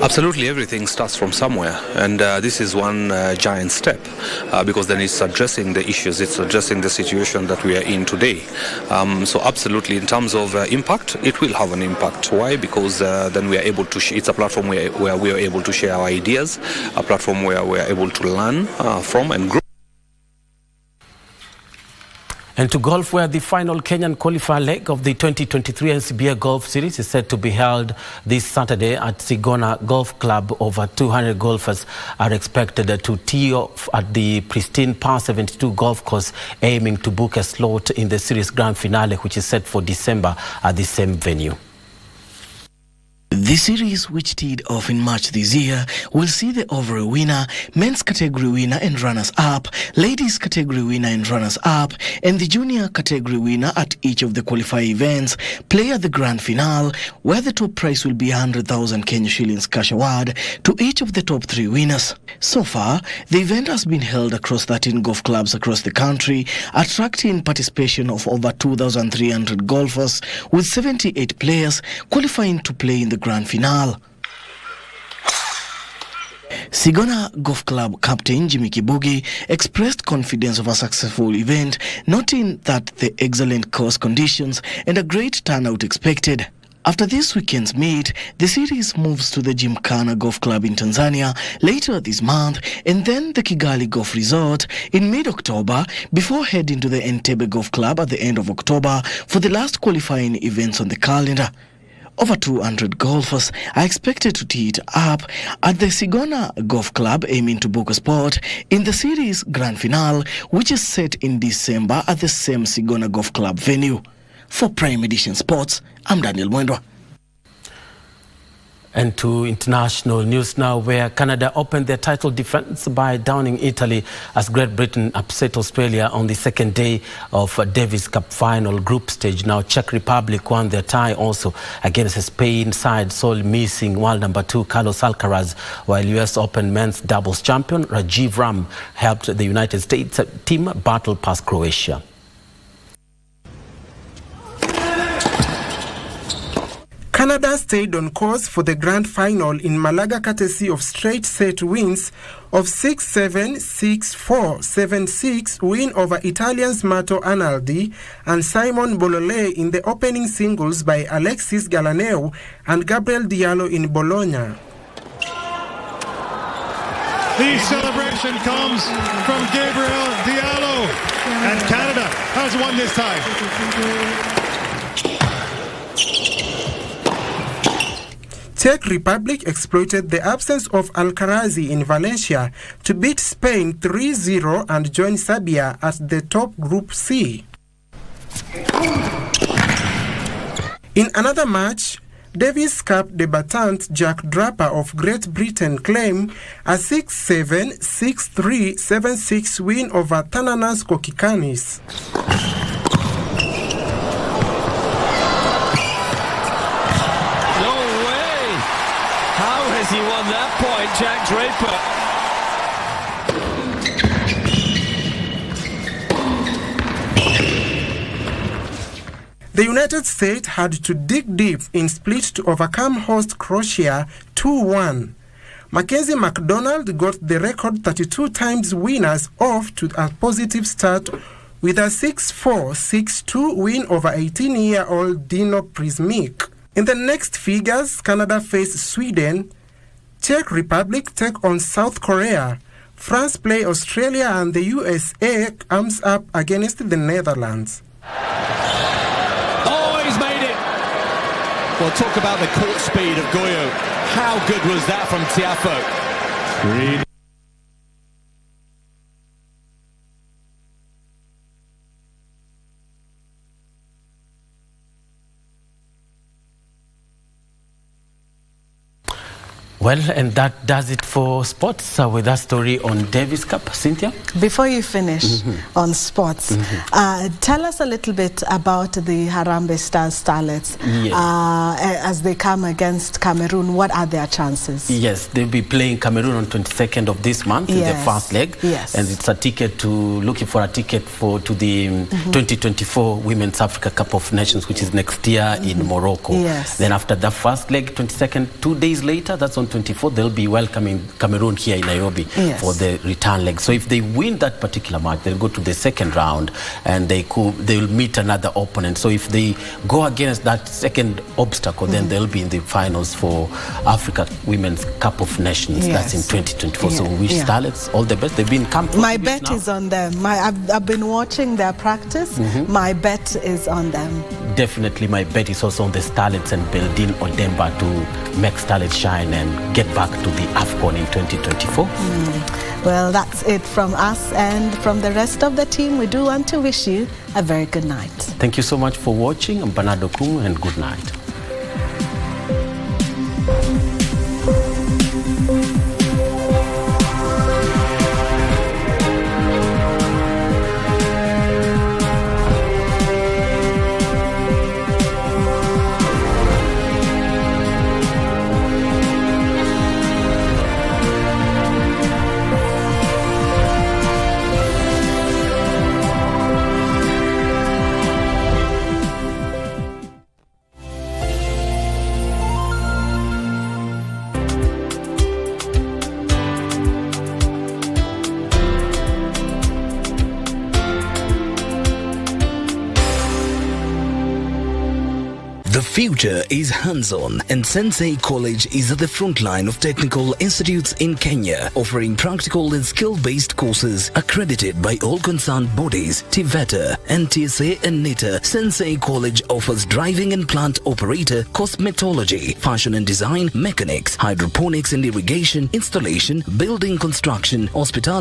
Absolutely, everything starts from somewhere, and this is one giant step because then it's addressing the issues, it's addressing the situation that we are in today. So absolutely, in terms of impact, it will have an impact. Why? Because then we are able to, it's a platform where we are able to share our ideas, a platform where we are able to learn from and grow. And to golf, where the final Kenyan qualifier leg of the 2023 NCBA Golf Series is set to be held this Saturday at Sigona Golf Club. Over 200 golfers are expected to tee off at the pristine Par 72 golf course, aiming to book a slot in the series grand finale, which is set for December at the same venue. The series, which teed off in March this year, will see the overall winner, men's category winner and runners-up, ladies category winner and runners-up, and the junior category winner at each of the qualifying events play at the grand finale, where the top prize will be 100,000 Kenya shillings cash award to each of the top three winners. So far, the event has been held across 13 golf clubs across the country, attracting participation of over 2,300 golfers, with 78 players qualifying to play in the grand finale. Sigona Golf Club captain Jimmy Kibugi expressed confidence of a successful event, noting that the excellent course conditions and a great turnout expected. After this weekend's meet, the series moves to the Gymkhana Golf Club in Tanzania later this month, and then the Kigali Golf Resort in mid-October, before heading to the Entebbe Golf Club at the end of October for the last qualifying events on the calendar. Over 200 golfers are expected to tee it up at the Sigona Golf Club, aiming to book a spot in the series grand finale, which is set in December at the same Sigona Golf Club venue. For Prime Edition Sports, I'm Daniel Mwendwa. And to international news now, where Canada opened their title defense by downing Italy as Great Britain upset Australia on the second day of Davis Cup final group stage. Now Czech Republic won their tie also against a Spain side sole missing world number 2 Carlos Alcaraz, while US Open men's doubles champion Rajiv Ram helped the United States team battle past Croatia. Canada stayed on course for the grand final in Malaga, courtesy of straight set wins of 6-7, 6-4, 7-6 win over Italians Matteo Analdi and Simon Bololé in the opening singles by Alexis Galaneu and Gabriel Diallo in Bologna. The celebration comes from Gabriel Diallo, and Canada has won this tie. Czech Republic exploited the absence of Alcaraz in Valencia to beat Spain 3-0 and join Serbia at the top Group C. In another match, Davis Cup debutant Jack Draper of Great Britain claimed a 6-7, 6-3, 7-6 win over Thananas Kokikanis. says he won that point, Jack Draper. The United States had to dig deep in split to overcome host Croatia 2-1. Mackenzie McDonald got the record 32 times winners off to a positive start with a 6-4, 6-2 win over 18-year-old Dino Prismic. In the next figures, Canada faced Sweden, Czech Republic take on South Korea, France play Australia, and the USA comes up against the Netherlands. Well, talk about the court speed of Goyo. How good was that from Tiafoe? Green. Well, and that does it for sports with that story on Davis Cup. Cynthia? Before you finish on sports, tell us a little bit about the Harambee Stars starlets as they come against Cameroon. What are their chances? Yes, they'll be playing Cameroon on 22nd of this month in the first leg. Yes. And it's a ticket looking for a ticket to the 2024 Women's Africa Cup of Nations, which is next year in Morocco. Yes. Then after the first leg, 22nd, 2 days later, that's on 24th, they'll be welcoming Cameroon here in Nairobi for the return leg. So if they win that particular match, they'll go to the second round and they'll meet another opponent. So if they go against that second obstacle, then they'll be in the finals for Africa Women's Cup of Nations. That's in 2024. So we wish starlets all the best. They've been camping. My bet is on them. I've been watching their practice. My bet is on them. Definitely, my bet is also on the starlets and Beldine Odemba to make starlets shine and get back to the AFCON in 2024. Well, that's it from us and from the rest of the team. We do want to wish you a very good night. Thank you so much for watching. I'm Bernard Okumu, and good night. The future is hands-on, and Sensei College is at the front line of technical institutes in Kenya, offering practical and skill-based courses accredited by all concerned bodies, TVETA, NTSA and NITA. Sensei College offers driving and plant operator, cosmetology, fashion and design, mechanics, hydroponics and irrigation, installation, building construction, hospitality,